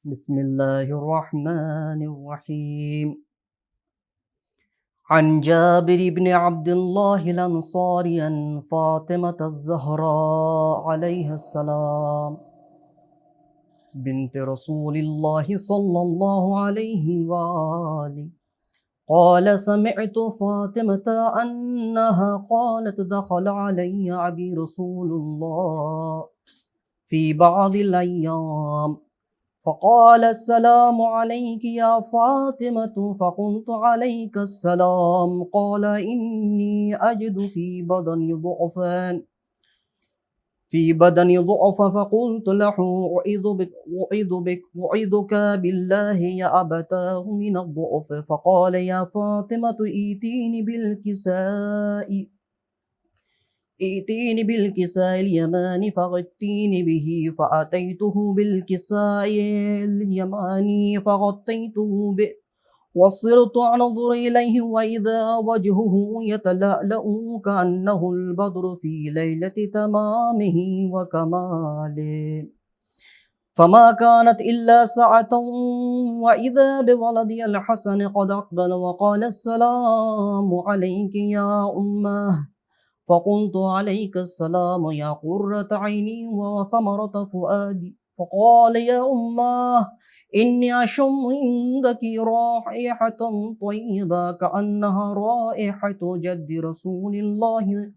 بسم الله الرحمن الرحيم. عن جابر بن عبد الله الأنصاري عن فاطمة الزهراء عليها السلام بنت رسول الله صلى الله عليه وآله قال سمعت فاطمة أنها قالت دخل علي أبي رسول الله في بعض الأيام فقال السلام عليك يا فاطمة فقلت عليك السلام قال إني أجد في بدني ضعفا فقلت له أعيذك بالله يا أبتاه من الضعف فقال يا فاطمة ائتيني بالكساء اليماني فغطيني به فأتيته بالكساء اليماني فغطيته به وصرت أنظر إليه وإذا وجهه يتلألأ كأنه البدر في ليلة تمامه وكماله فما كانت إلا ساعة وإذا بولدي الحسن قد أقبل وقال السلام عليك يا أمه فقلت عليك السلام يا قرة عيني وثمرة فؤادي فقال يا أماه إني أشم عندك رائحة طيبة كأنها رائحة جد رسول الله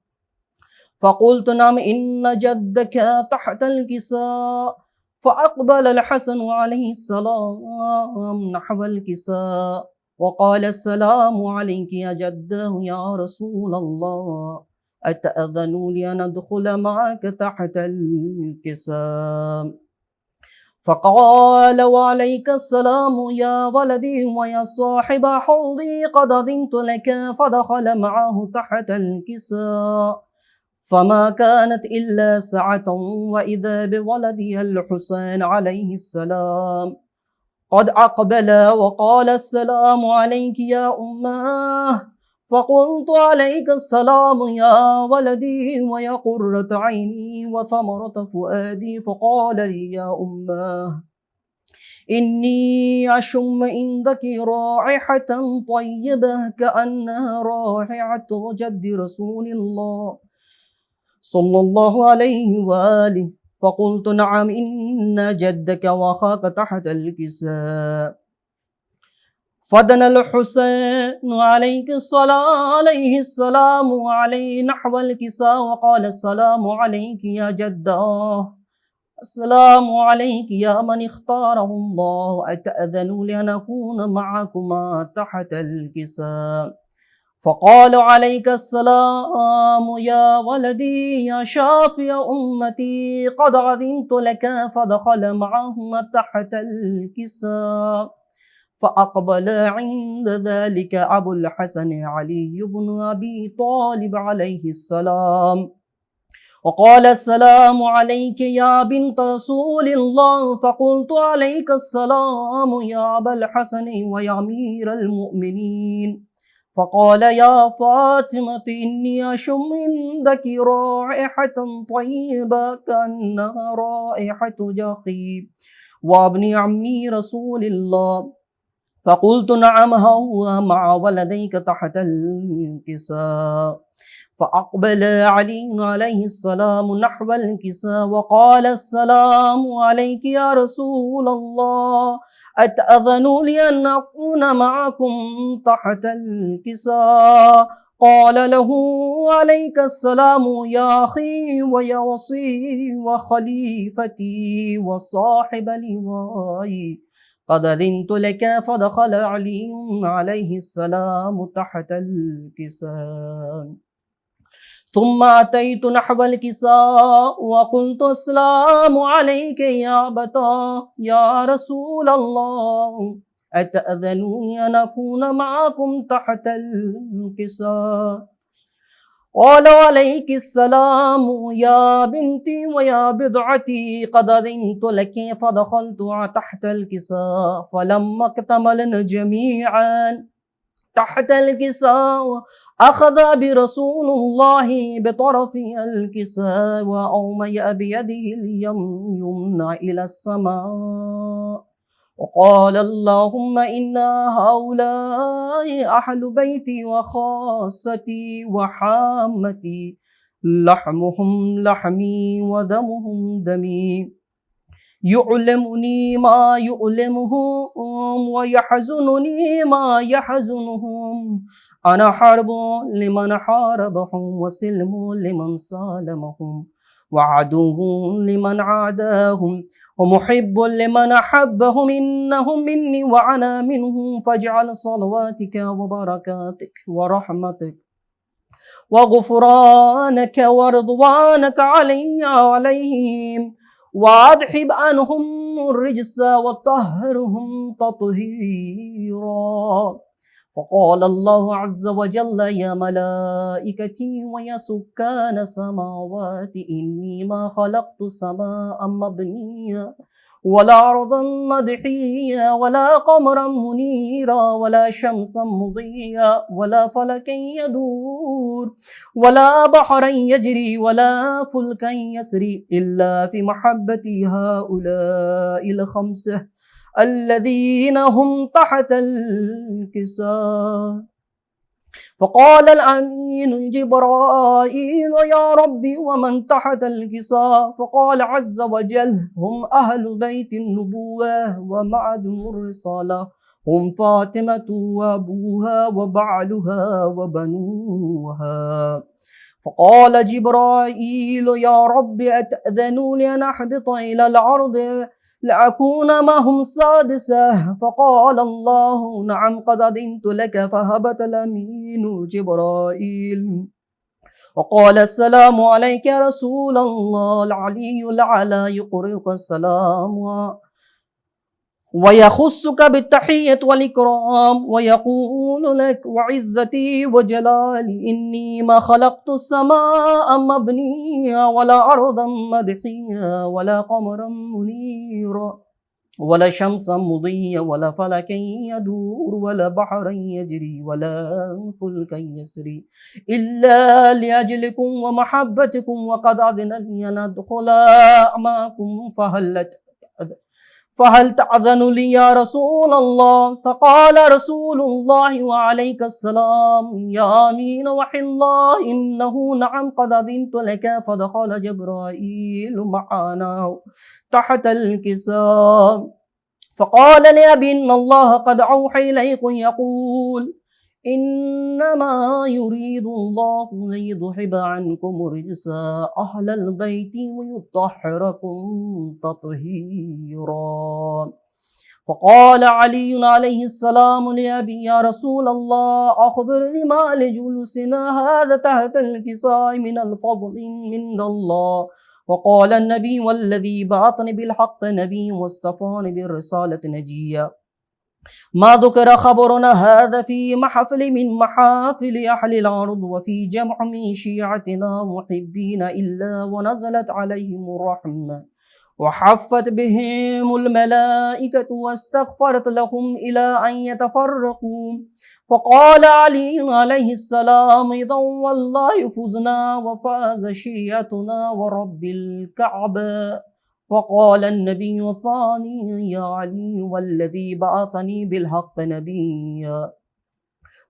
فقلت نعم إن جدك تحت الكساء فأقبل الحسن عليه السلام نحو الكساء وقال السلام عليك يا جده يا رسول الله أتأذن لي أن أدخل معك تحت الكساء فقال وعليك السلام يا ولدي ويا صاحب حوضي قد أذنت لك فدخل معه تحت الكساء فما كانت إلا ساعة وإذا بولدي الحسين عليه السلام قد أقبل وقال السلام عليك يا أماه فقلت عليك السلام يا ولدي ويا قرة عيني وثمرة فؤادي فقال لي يا أماه إني أشم عندك رائحة طيبة كأنها رائحة جد رسول الله صلى الله عليه وآله فقلت نعم إن جدك وأخاك تحت الكساء فدنا الحسين عليه السلام عليه نحو الكساء وقال السلام عليك يا جداه السلام عليك يا من اختاره الله أتأذن لأن أكون معكما تحت الكساء فقال عليك السلام يا ولدي يا شافي أمتي قد أذنت لك فدخل معهما تحت الكساء فأقبل عند ذلك أبو الحسن علي بن أبي طالب عليه السلام وقال السلام عليك يا بنت رسول الله فقلت عليك السلام يا أبا الحسن ويا أمير المؤمنين فقال يا فاطمة إني أشم عندك رائحة طيبة كأنها رائحة جخي وابن عمي رسول الله فقلت نعم هو مع ولديك تحت الكساء فأقبل علي عليه السلام نحو الكساء وقال السلام عليك يا رسول الله أتأذن لي أن أكون معكم تحت الكساء قال له عليك السلام يا أخي ويا وصي وخليفتي وصاحب لوائي قد أذنت لك فدخل علي عليه السلام تحت الكساء ثم أتيت نحو الكساء وقلت السلام عليك يا أبتاه يا رسول الله أتأذنوني أن أكون معكم تحت الكساء قال عليك السلام يا بنتي ويا بضعتي قد أذنت لك فدخلت تحت الكساء فلما اكتملن جميعا تحت الكساء أخذ برسول الله بطرف الكساء وأومي بيده اليمنى إلى السماء وقال اللهم إن هؤلاء أهل بيتي وخاصتي وحامتي، لحمهم لحمي ودمهم دمي، يعلمني ما يؤلمهم ويحزنني ما يحزنهم، أنا حرب لمن حاربهم وسلم لمن سالمهم، وعدو لمن عاداهم ومحب لمن أحبهم، إنهم مني وأنا منهم، فاجعل صلواتك وبركاتك ورحمتك وغفرانك ورضوانك علي وعليهم، وأذهب عنهم الرجس وطهرهم تطهيرا. فقال الله عز وجل يا ملائكتي ويا سكان السماوات إني ما خلقت السماء مبنيا ولا أرضا مدحيا ولا قمرا منيرا ولا شمسا مضيا ولا فلكا يدور ولا بحرا يجري ولا فلكا يسري إلا في محبة هؤلاء الخمسة الذين هم تحت الكساء. فقال الأمين جبرائيل يا ربي ومن تحت الكساء؟ فقال عز وجل هم أهل بيت النبوة ومعدن الرسالة، هم فاطمة وأبوها وبعلها وبنوها. فقال جبرائيل يا رب أتأذن لي أن أحبط إلى الأرض لأكون معهم سادسة؟ فقال الله نعم قد أذنت لك. فهبط الأمين جبرائيل وقال السلام عليك يا رسول الله، العلي الأعلى يقرئك السلام ويخصك بالتحية والإكرام ويقول لك وعزتي وجلالي إني ما خلقت السماء مبنيا ولا أرضا مدحيا ولا قمرا منيرا ولا شمسا مضيا ولا فلكا يدور ولا بحرا يجري ولا فلكا يسري إلا لأجلكم ومحبتكم، وقد أذن لي أن أدخل معكم فهل تأذن لي يا رسول الله؟ فقال رسول الله وعليك السلام يا أمين وحي الله إنه نعم قد أذنت لك. فدخل جبرائيل معنا تحت الكساء فقال لأبي إن الله قد أوحى إليكم يقول إنما يريد الله أن يذهب عنكم رجس أهل البيت ويطهركم تطهيرا. فقال علي عليه السلام لأبي يا رسول الله أخبرني ما لجلوسنا هذا تحت الكساء من الفضل من الله. وقال النبي والذي بعثني بالحق نبي واصطفاني بالرسالة نجيا، ما ذكر خبرنا هذا في محفل من محافل أهل الأرض وفي جمع من شيعتنا محبين إلا ونزلت عليهم الرحمة وحفت بهم الملائكة واستغفرت لهم إلى أن يتفرقوا. فقال علي عليه السلام إذا والله فزنا وفاز شيعتنا ورب الكعبة. وقال النبي الثاني يا علي والذي بعثني بالحق نبيا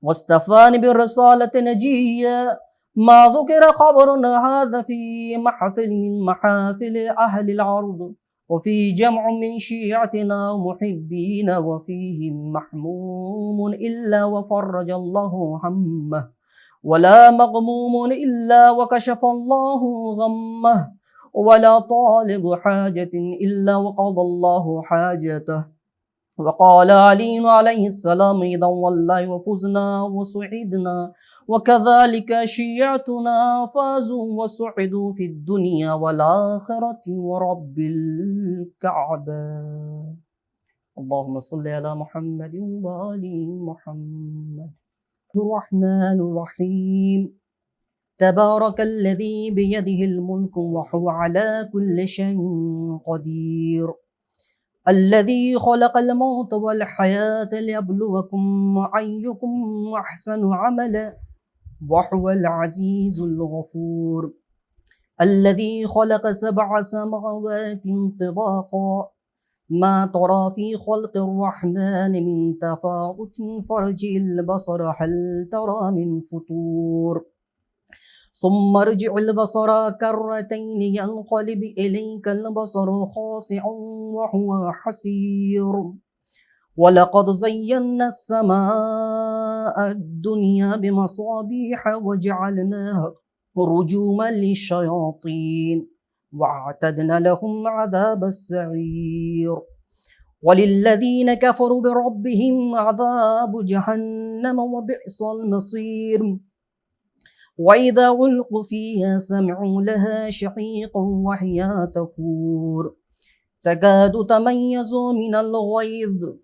واصطفاني بالرسالة نجيا، ما ذكر خبرنا هذا في محفل من محافل أهل الأرض وفي جمع من شيعتنا محبين وفيهم محموم إلا وفرج الله همه ولا مغموم إلا وكشف الله غمه ولا طالب حاجة إلا وقضى الله حاجته. وقال علي عليه السلام إذا والله وفزنا وسعدنا وكذلك شيعتنا فازوا وسعدوا في الدنيا والآخرة ورب الكعبة. اللهم صل على محمد وآل محمد. الرحمن الرحيم تبارك الذي بيده الملك وهو على كل شيء قدير، الذي خلق الموت والحياة ليبلوكم أيكم أحسن عملا وهو العزيز الغفور، الذي خلق 7 سماوات طباقا ما ترى في خلق الرحمن من تفاوت فارجع البصر هل ترى من فطور ثم ارجع البصر كرتين ينقلب إليك البصر خاسعا وهو حسير ولقد زينا السماء الدنيا بمصابيح وجعلناها رجوما للشياطين واعتدنا لهم عذاب السعير وللذين كفروا بربهم عذاب جهنم وبئس المصير وإذا ألقوا فيها سمعوا لها شحيقا وهي تفور تكاد تميز من الغيظ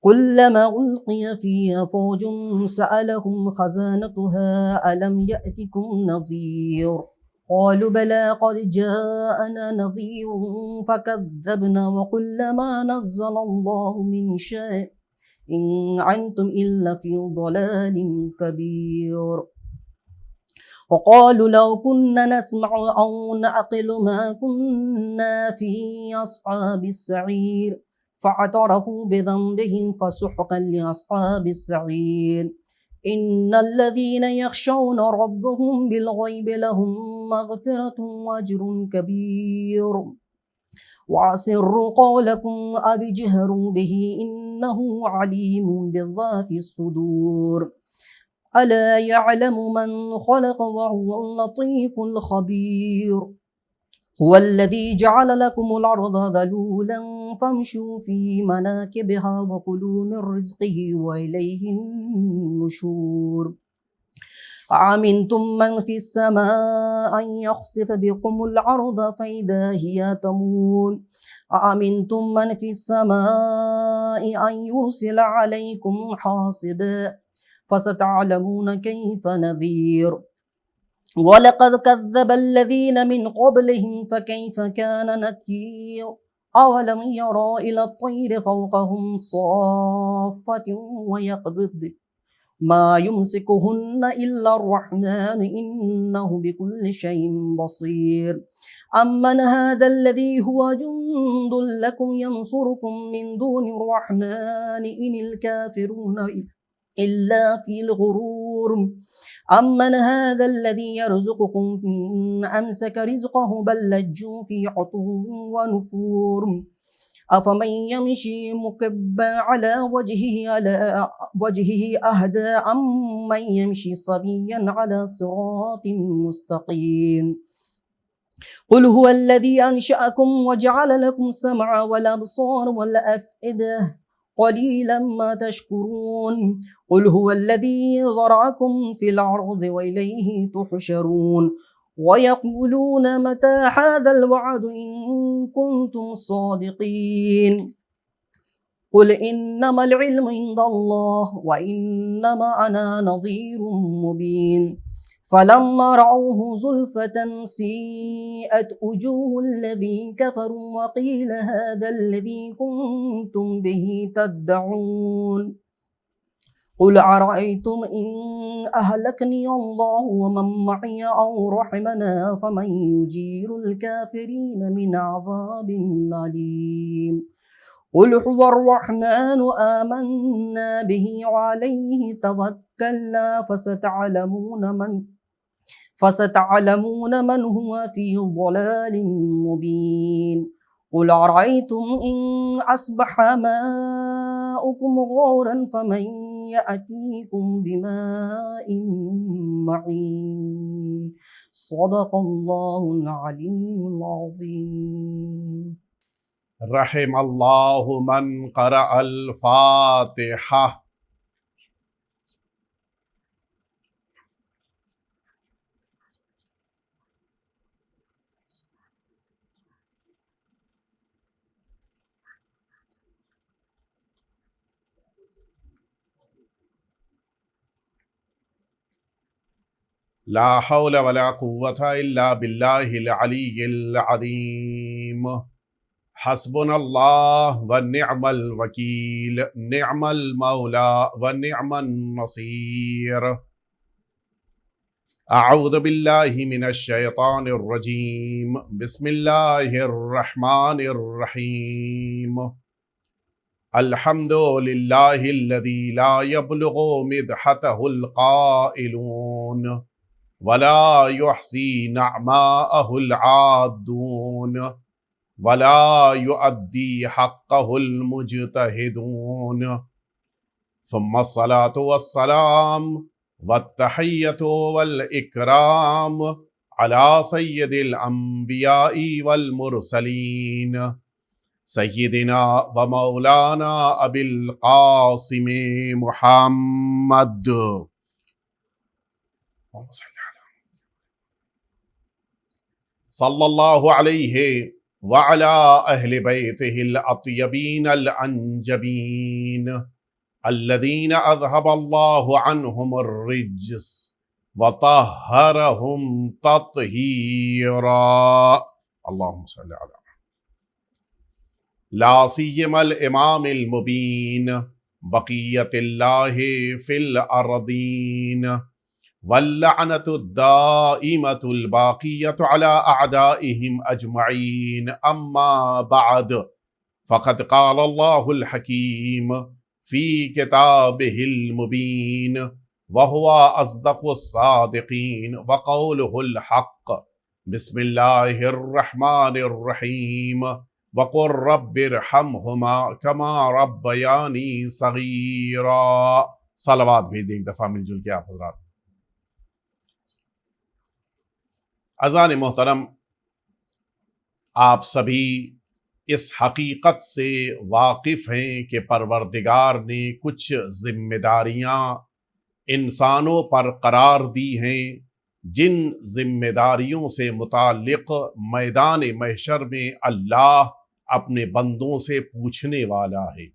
كلما ألقي فيها فوج سألهم خزانتها ألم يأتكم نذير قالوا بلى قد جاءنا نذير فكذبنا وقل ما نزل الله من شيء إن أنتم إلا في ضلال كبير وقالوا لو كنا نسمع أو نعقل ما كنا في أصحاب السعير فاعترفوا بذنبهم فسحقا لأصحاب السعير إن الذين يخشون ربهم بالغيب لهم مغفرة وأجر كبير وأسروا قولكم أو اجهروا به إنه عليم بذات الصدور ألا يعلم من خلق وهو اللطيف الخبير هو الذي جعل لكم الأرض ذلولا فامشوا في مناكبها وكلوا من رزقه وإليه النشور أأمنتم من في السماء أن يخسف بكم الأرض فإذا هي تمور أأمنتم من في السماء أن يرسل عليكم حاصبا فستعلمون كيف نذير ولقد كذب الذين من قبلهم فكيف كان نكير أولم يروا إلى الطير فوقهم صافة ويقبض ما يمسكهن إلا الرحمن إنه بكل شيء بصير أمن هذا الذي هو جند لكم ينصركم من دون الرحمن إن الكافرون إلا في الغرور أمن هذا الذي يرزقكم من أمسك رزقه بل لجوا في عتو ونفور أفمن يمشي مكبا على وجهه أهدى أمن يمشي صبيا على صراط مستقيم قل هو الذي أنشأكم وجعل لكم السمع والأبصار والأفئدة قليلا ما تشكرون قل هو الذي ذرأكم في الأرض وإليه تحشرون ويقولون متى هذا الوعد إن كنتم صادقين قل إنما العلم عند الله وإنما أنا نذير مبين فلما رأوه زلفة سيئت وجوه الذين كفروا وقيل هذا الذي كنتم به تدعون قل أرأيتم إن أهلكني الله ومن معي أو رحمنا فمن يجير الكافرين من عذاب أليم قل هو الرحمن آمنا به وعليه توكلنا فستعلمون من هو في ضلال مبين قل أرأيتم إن أصبح ماؤكم غورا فمن يأتيكم بماء معين صدق الله العلي العظيم رحم اللہ من قرأ الفاتحہ. لا حول ولا قوة الا باللہ العلی العظیم. حسبنا اللہ ونعم الوکیل نعم المولا ونعم النصیر. أعوذ بالله من الشيطان الرجيم بسم الله الرحمن الرحيم الحمد لله الذي لا يبلغ مدحته القائلون ولا يحصي نعماءه العادون ولا يؤدي حقه المجتهدون ثم الصلاة والسلام والتحية والإكرام على سيد الأنبياء والمرسلين سيدنا ومولانا أبي القاسم محمد صلى الله عليه وعلى أهل بيته الأطيبين الأنجبين الذين أذهب الله عنهم الرجس وطهرهم تطهيرا اللهم صل على لا سيما الإمام المبين بقية الله في الأرضين واللعنة الدائمة الباقية على أعدائهم أجمعين أما بعد فقد قال الله الحكيم في كتابه المبين وهو أصدق الصادقين وقوله الحق بسم الله الرحمن الرحيم وقل رب ارحمهما كما ربياني صغيرا صلوات بھیج دیں ایک دفعہ مل جل کے آپ حضرات. اذان محترم، آپ سبھی اس حقیقت سے واقف ہیں کہ پروردگار نے کچھ ذمہ داریاں انسانوں پر قرار دی ہیں جن ذمہ داریوں سے متعلق میدان محشر میں اللہ اپنے بندوں سے پوچھنے والا ہے.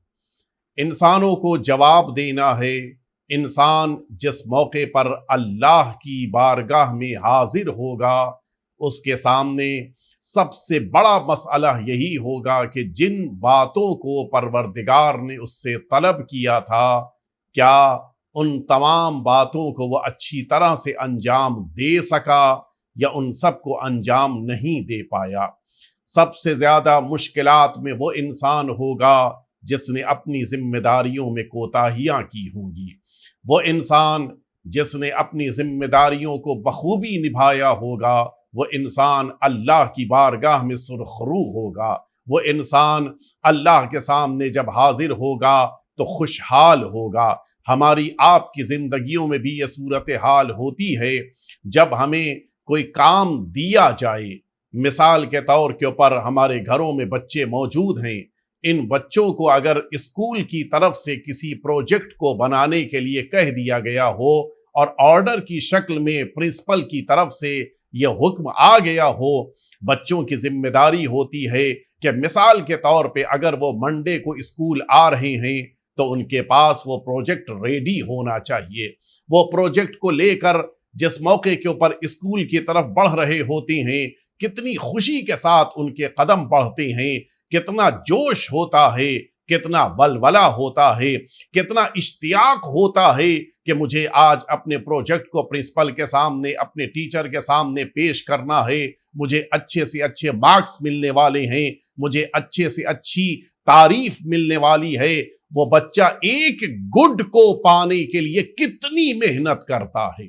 انسانوں کو جواب دینا ہے. انسان جس موقع پر اللہ کی بارگاہ میں حاضر ہوگا اس کے سامنے سب سے بڑا مسئلہ یہی ہوگا کہ جن باتوں کو پروردگار نے اس سے طلب کیا تھا کیا ان تمام باتوں کو وہ اچھی طرح سے انجام دے سکا یا ان سب کو انجام نہیں دے پایا. سب سے زیادہ مشکلات میں وہ انسان ہوگا جس نے اپنی ذمہ داریوں میں کوتاہیاں کی ہوں گی. وہ انسان جس نے اپنی ذمہ داریوں کو بخوبی نبھایا ہوگا وہ انسان اللہ کی بارگاہ میں سرخرو ہوگا. وہ انسان اللہ کے سامنے جب حاضر ہوگا تو خوشحال ہوگا. ہماری آپ کی زندگیوں میں بھی یہ صورتحال ہوتی ہے جب ہمیں کوئی کام دیا جائے. مثال کے طور کے اوپر ہمارے گھروں میں بچے موجود ہیں. ان بچوں کو اگر اسکول کی طرف سے کسی پروجیکٹ کو بنانے کے لیے کہہ دیا گیا ہو اور آرڈر کی شکل میں پرنسپل کی طرف سے یہ حکم آ گیا ہو، بچوں کی ذمہ داری ہوتی ہے کہ مثال کے طور پہ اگر وہ منڈے کو اسکول آ رہے ہیں تو ان کے پاس وہ پروجیکٹ ریڈی ہونا چاہیے. وہ پروجیکٹ کو لے کر جس موقع کے اوپر اسکول کی طرف بڑھ رہے ہوتے ہیں کتنی خوشی کے ساتھ ان کے قدم بڑھتے ہیں، کتنا جوش ہوتا ہے، کتنا ولولہ ہوتا ہے، کتنا اشتیاق ہوتا ہے کہ مجھے آج اپنے پروجیکٹ کو پرنسپل کے سامنے اپنے ٹیچر کے سامنے پیش کرنا ہے. مجھے اچھے سے اچھے مارکس ملنے والے ہیں، مجھے اچھے سے اچھی تعریف ملنے والی ہے. وہ بچہ ایک گڈ کو پانے کے لیے کتنی محنت کرتا ہے.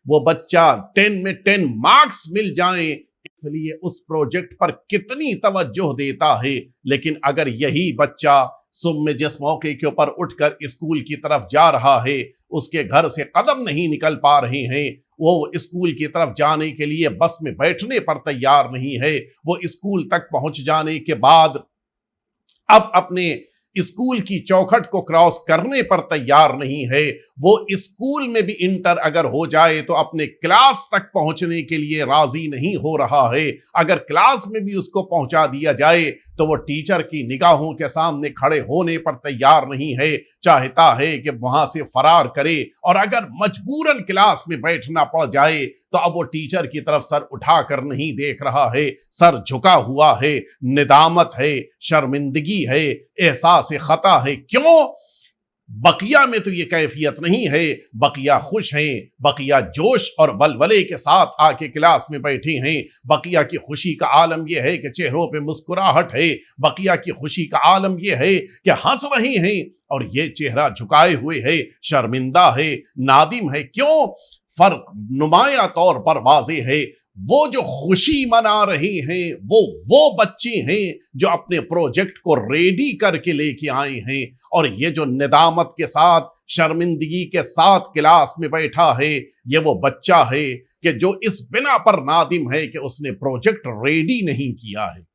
وہ بچہ 10 میں 10 مارکس مل جائیں اس لیے اس پروجیکٹ پر کتنی توجہ دیتا ہے. لیکن اگر یہی بچہ صبح میں جس موقع کے اوپر اٹھ کر اسکول کی طرف جا رہا ہے اس کے گھر سے قدم نہیں نکل پا رہے ہیں، وہ اسکول کی طرف جانے کے لیے بس میں بیٹھنے پر تیار نہیں ہے، وہ اسکول تک پہنچ جانے کے بعد اب اپنے اسکول کی چوکھٹ کو کراس کرنے پر تیار نہیں ہے، وہ اسکول میں بھی انٹر اگر ہو جائے تو اپنے کلاس تک پہنچنے کے لیے راضی نہیں ہو رہا ہے. اگر کلاس میں بھی اس کو پہنچا دیا جائے تو وہ ٹیچر کی نگاہوں کے سامنے کھڑے ہونے پر تیار نہیں ہے، چاہتا ہے کہ وہاں سے فرار کرے. اور اگر مجبوراً کلاس میں بیٹھنا پڑ جائے تو اب وہ ٹیچر کی طرف سر اٹھا کر نہیں دیکھ رہا ہے، سر جھکا ہوا ہے، ندامت ہے، شرمندگی ہے، احساس خطا ہے. کیوں؟ بقیہ میں تو یہ کیفیت نہیں ہے، بقیہ خوش ہیں، بقیہ جوش اور ولولے کے ساتھ آ کے کلاس میں بیٹھے ہیں، بقیہ کی خوشی کا عالم یہ ہے کہ چہروں پہ مسکراہٹ ہے، بقیہ کی خوشی کا عالم یہ ہے کہ ہنس رہے ہیں، اور یہ چہرہ جھکائے ہوئے ہے، شرمندہ ہے، نادم ہے۔ کیوں؟ فرق نمایاں طور پر واضح ہے۔ وہ جو خوشی منا رہے ہیں وہ بچے ہیں جو اپنے پروجیکٹ کو ریڈی کر کے لے کے آئے ہیں، اور یہ جو ندامت کے ساتھ، شرمندگی کے ساتھ کلاس میں بیٹھا ہے، یہ وہ بچہ ہے کہ جو اس بنا پر نادم ہے کہ اس نے پروجیکٹ ریڈی نہیں کیا ہے۔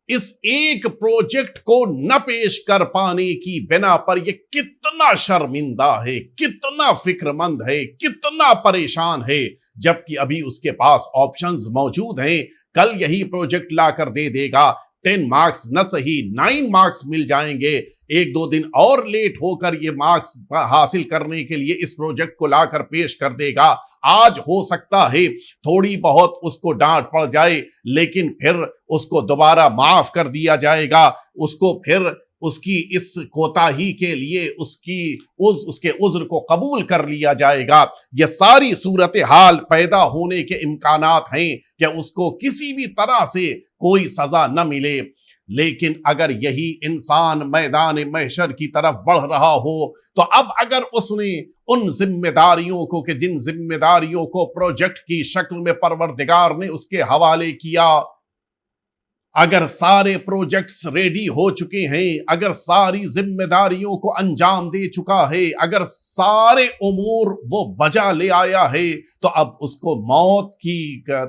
اس ایک پروجیکٹ کو نہ پیش کر پانے کی بنا پر یہ کتنا شرمندہ ہے، کتنا فکر مند ہے، کتنا پریشان ہے، جبکہ ابھی اس کے پاس آپشنز موجود ہیں۔ کل یہی پروجیکٹ لا کر دے دے گا، 10 مارکس نہ صحیح 9 مارکس مل جائیں گے، ایک دو دن اور لیٹ ہو کر یہ مارکس حاصل کرنے کے لیے اس پروجیکٹ کو لا کر پیش کر دے گا۔ آج ہو سکتا ہے تھوڑی بہت اس کو ڈانٹ پڑ جائے، لیکن پھر اس کو دوبارہ معاف کر دیا جائے گا، اس کو پھر اس کی اس کوتاہی کے لیے اس کے عذر کو قبول کر لیا جائے گا۔ یہ ساری صورتحال پیدا ہونے کے امکانات ہیں کہ اس کو کسی بھی طرح سے کوئی سزا نہ ملے۔ لیکن اگر یہی انسان میدان محشر کی طرف بڑھ رہا ہو تو اب اگر اس نے ان ذمہ داریوں کو کہ جن ذمہ داریوں کو پروجیکٹ کی شکل میں پروردگار نے اس کے حوالے کیا، اگر سارے پروجیکٹس ریڈی ہو چکے ہیں، اگر ساری ذمہ داریوں کو انجام دے چکا ہے، اگر سارے امور وہ بجا لے آیا ہے، تو اب اس کو موت کی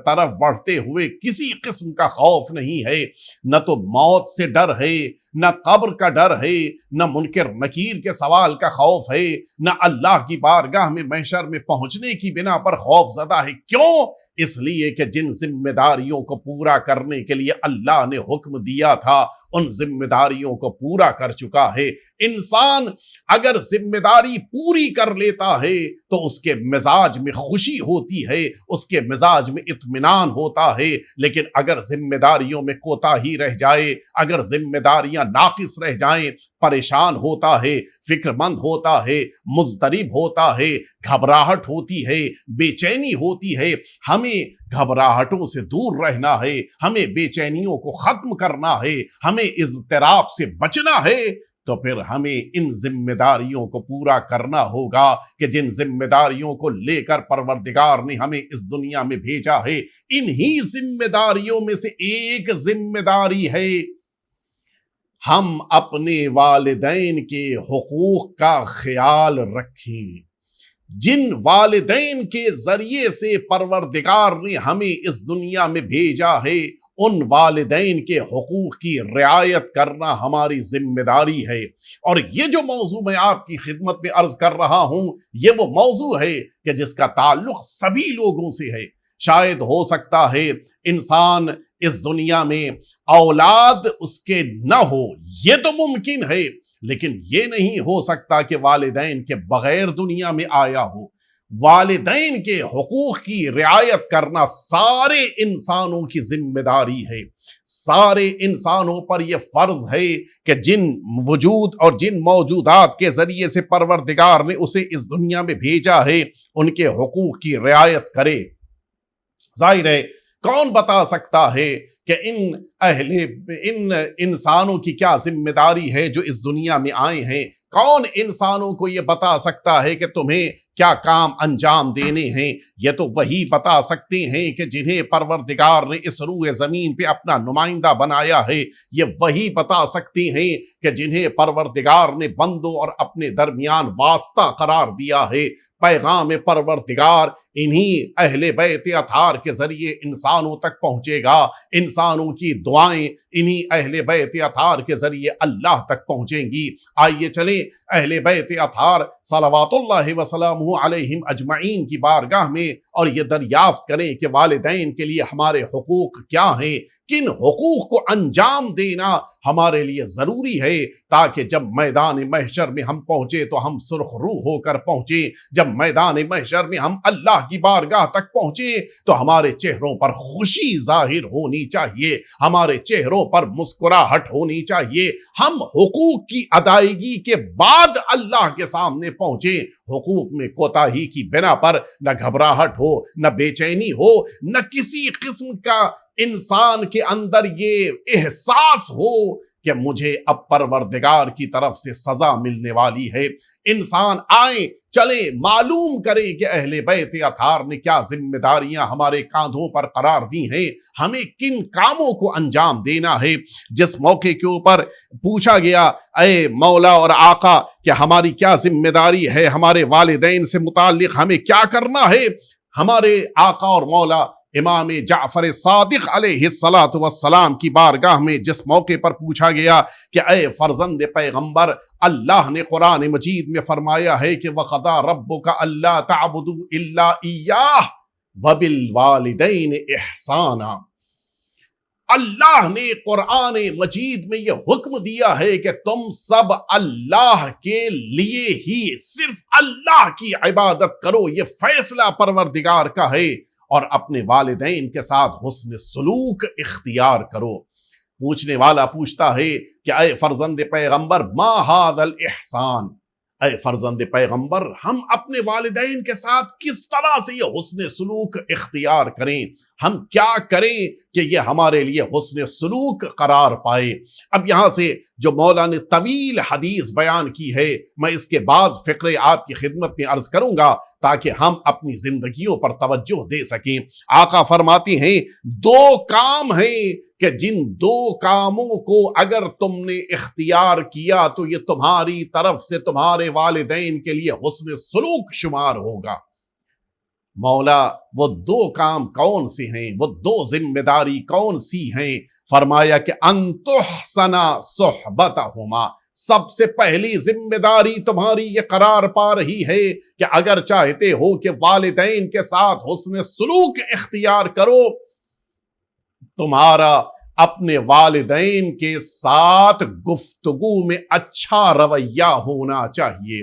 طرف بڑھتے ہوئے کسی قسم کا خوف نہیں ہے۔ نہ تو موت سے ڈر ہے، نہ قبر کا ڈر ہے، نہ منکر نکیر کے سوال کا خوف ہے، نہ اللہ کی بارگاہ میں محشر میں پہنچنے کی بنا پر خوف زدہ ہے۔ کیوں؟ اس لیے کہ جن ذمہ داریوں کو پورا کرنے کے لیے اللہ نے حکم دیا تھا ان ذمہ داریوں کو پورا کر چکا ہے۔ انسان اگر ذمہ داری پوری کر لیتا ہے تو اس کے مزاج میں خوشی ہوتی ہے، اس کے مزاج میں اطمینان ہوتا ہے، لیکن اگر ذمہ داریوں میں کوتاہی رہ جائے، اگر ذمہ داریاں ناقص رہ جائیں، پریشان ہوتا ہے، فکر مند ہوتا ہے، مضطرب ہوتا ہے، گھبراہٹ ہوتی ہے، بے چینی ہوتی ہے۔ ہمیں گھبراہٹوں سے دور رہنا ہے، ہمیں بے چینیوں کو ختم کرنا ہے، ہمیں اضطراب سے بچنا ہے، تو پھر ہمیں ان ذمہ داریوں کو پورا کرنا ہوگا کہ جن ذمہ داریوں کو لے کر پروردگار نے ہمیں اس دنیا میں بھیجا ہے۔ انہی ذمہ داریوں میں سے ایک ذمہ داری ہے ہم اپنے والدین کے حقوق کا خیال رکھیں۔ جن والدین کے ذریعے سے پروردگار نے ہمیں اس دنیا میں بھیجا ہے، ان والدین کے حقوق کی رعایت کرنا ہماری ذمہ داری ہے۔ اور یہ جو موضوع میں آپ کی خدمت میں عرض کر رہا ہوں، یہ وہ موضوع ہے کہ جس کا تعلق سبھی لوگوں سے ہے۔ شاید ہو سکتا ہے انسان اس دنیا میں اولاد اس کے نہ ہو، یہ تو ممکن ہے، لیکن یہ نہیں ہو سکتا کہ والدین کے بغیر دنیا میں آیا ہو۔ والدین کے حقوق کی رعایت کرنا سارے انسانوں کی ذمہ داری ہے۔ سارے انسانوں پر یہ فرض ہے کہ جن وجود اور جن موجودات کے ذریعے سے پروردگار نے اسے اس دنیا میں بھیجا ہے، ان کے حقوق کی رعایت کرے۔ ظاہر ہے کون بتا سکتا ہے کہ ان انسانوں کی کیا ذمہ داری ہے جو اس دنیا میں آئے ہیں؟ کون انسانوں کو یہ بتا سکتا ہے کہ تمہیں کیا کام انجام دینے ہیں؟ یہ تو وہی بتا سکتے ہیں کہ جنہیں پروردگار نے اس روئے زمین پہ اپنا نمائندہ بنایا ہے۔ یہ وہی بتا سکتے ہیں کہ جنہیں پروردگار نے بندوں اور اپنے درمیان واسطہ قرار دیا ہے۔ پیغام پروردگار انہی اہل بیت اطہار کے ذریعے انسانوں تک پہنچے گا۔ انسانوں کی دعائیں انہی اہل بیت اطہار کے ذریعے اللہ تک پہنچیں گی۔ آئیے چلیں اہل بیت اطہار صلوات اللہ وسلامہ علیہم اجمعین کی بارگاہ میں اور یہ دریافت کریں کہ والدین کے لیے ہمارے حقوق کیا ہیں، کن حقوق کو انجام دینا ہمارے لیے ضروری ہے، تاکہ جب میدان محشر میں ہم پہنچے تو ہم سرخ روح ہو کر پہنچے، جب میدان محشر میں ہم اللہ اللہ کی بارگاہ تک پہنچے تو ہمارے چہروں پر خوشی ظاہر ہونی چاہیے، ہمارے چہروں پر مسکراہٹ ہونی چاہیے۔ ہم حقوق کی ادائیگی کے بعد اللہ کے سامنے پہنچے، حقوق میں کوتاہی کی بنا پر نہ گھبراہٹ ہو، نہ بے چینی ہو، نہ کسی قسم کا انسان کے اندر یہ احساس ہو کہ مجھے اب پروردگار کی طرف سے سزا ملنے والی ہے۔ انسان آئیں چلیں معلوم کریں کہ اہل بیت اطہار نے کیا ذمہ داریاں ہمارے کاندھوں پر قرار دی ہیں، ہمیں کن کاموں کو انجام دینا ہے۔ جس موقع کے اوپر پوچھا گیا اے مولا اور آقا کہ ہماری کیا ذمہ داری ہے، ہمارے والدین سے متعلق ہمیں کیا کرنا ہے، ہمارے آقا اور مولا امام جعفر صادق علیہ السلام کی بارگاہ میں جس موقع پر پوچھا گیا کہ اے فرزند پیغمبر، اللہ نے قرآن مجید میں فرمایا ہے کہ وَقَضَىٰ رَبُّكَ أَلَّا تَعْبُدُوا إِلَّا إِيَّاهُ وَبِالْوَالِدَيْنِ إِحْسَانًا۔ اللہ نے قرآن مجید میں یہ حکم دیا ہے کہ تم سب اللہ کے لیے ہی صرف اللہ کی عبادت کرو، یہ فیصلہ پروردگار کا ہے، اور اپنے والدین کے ساتھ حسن سلوک اختیار کرو۔ پوچھنے والا پوچھتا ہے کہ اے فرزند پیغمبر ما ھذا الاحسان، اے فرزند پیغمبر ہم اپنے والدین کے ساتھ کس طرح سے یہ حسن سلوک اختیار کریں، ہم کیا کریں کہ یہ ہمارے لیے حسن سلوک قرار پائے۔ اب یہاں سے جو مولا نے طویل حدیث بیان کی ہے، میں اس کے بعض فقرے آپ کی خدمت میں عرض کروں گا تاکہ ہم اپنی زندگیوں پر توجہ دے سکیں۔ آقا فرماتے ہیں دو کام ہیں کہ جن دو کاموں کو اگر تم نے اختیار کیا تو یہ تمہاری طرف سے تمہارے والدین کے لیے حسن سلوک شمار ہوگا۔ مولا وہ دو کام کون سے ہیں، وہ دو ذمہ داری کون سی ہیں؟ فرمایا کہ ان تحسن صحبتہما، سب سے پہلی ذمہ داری تمہاری یہ قرار پا رہی ہے کہ اگر چاہتے ہو کہ والدین کے ساتھ حسن سلوک اختیار کرو، تمہارا اپنے والدین کے ساتھ گفتگو میں اچھا رویہ ہونا چاہیے،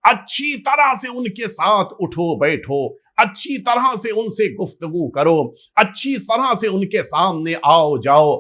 اچھی طرح سے ان کے ساتھ اٹھو بیٹھو، اچھی طرح سے ان سے گفتگو کرو، اچھی طرح سے ان کے سامنے آؤ جاؤ۔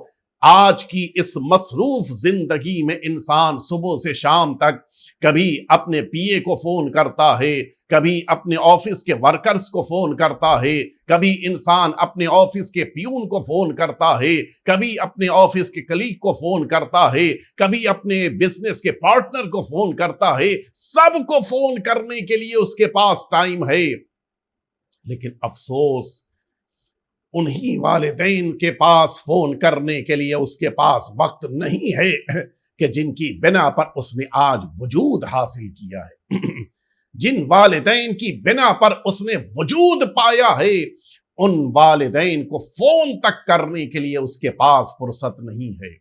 آج کی اس مصروف زندگی میں انسان صبح سے شام تک کبھی اپنے پی اے کو فون کرتا ہے، کبھی اپنے آفس کے ورکرز کو فون کرتا ہے، کبھی انسان اپنے آفس کے پیون کو فون کرتا ہے، کبھی اپنے آفس کے کلیگ کو فون کرتا ہے، کبھی اپنے بزنس کے پارٹنر کو فون کرتا ہے۔ سب کو فون کرنے کے لیے اس کے پاس ٹائم ہے، لیکن افسوس انہی والدین کے پاس فون کرنے کے لیے اس کے پاس وقت نہیں ہے کہ جن کی بنا پر اس نے آج وجود حاصل کیا ہے، جن والدین کی بنا پر اس نے وجود پایا ہے، ان والدین کو فون تک کرنے کے لیے اس کے پاس فرصت نہیں ہے۔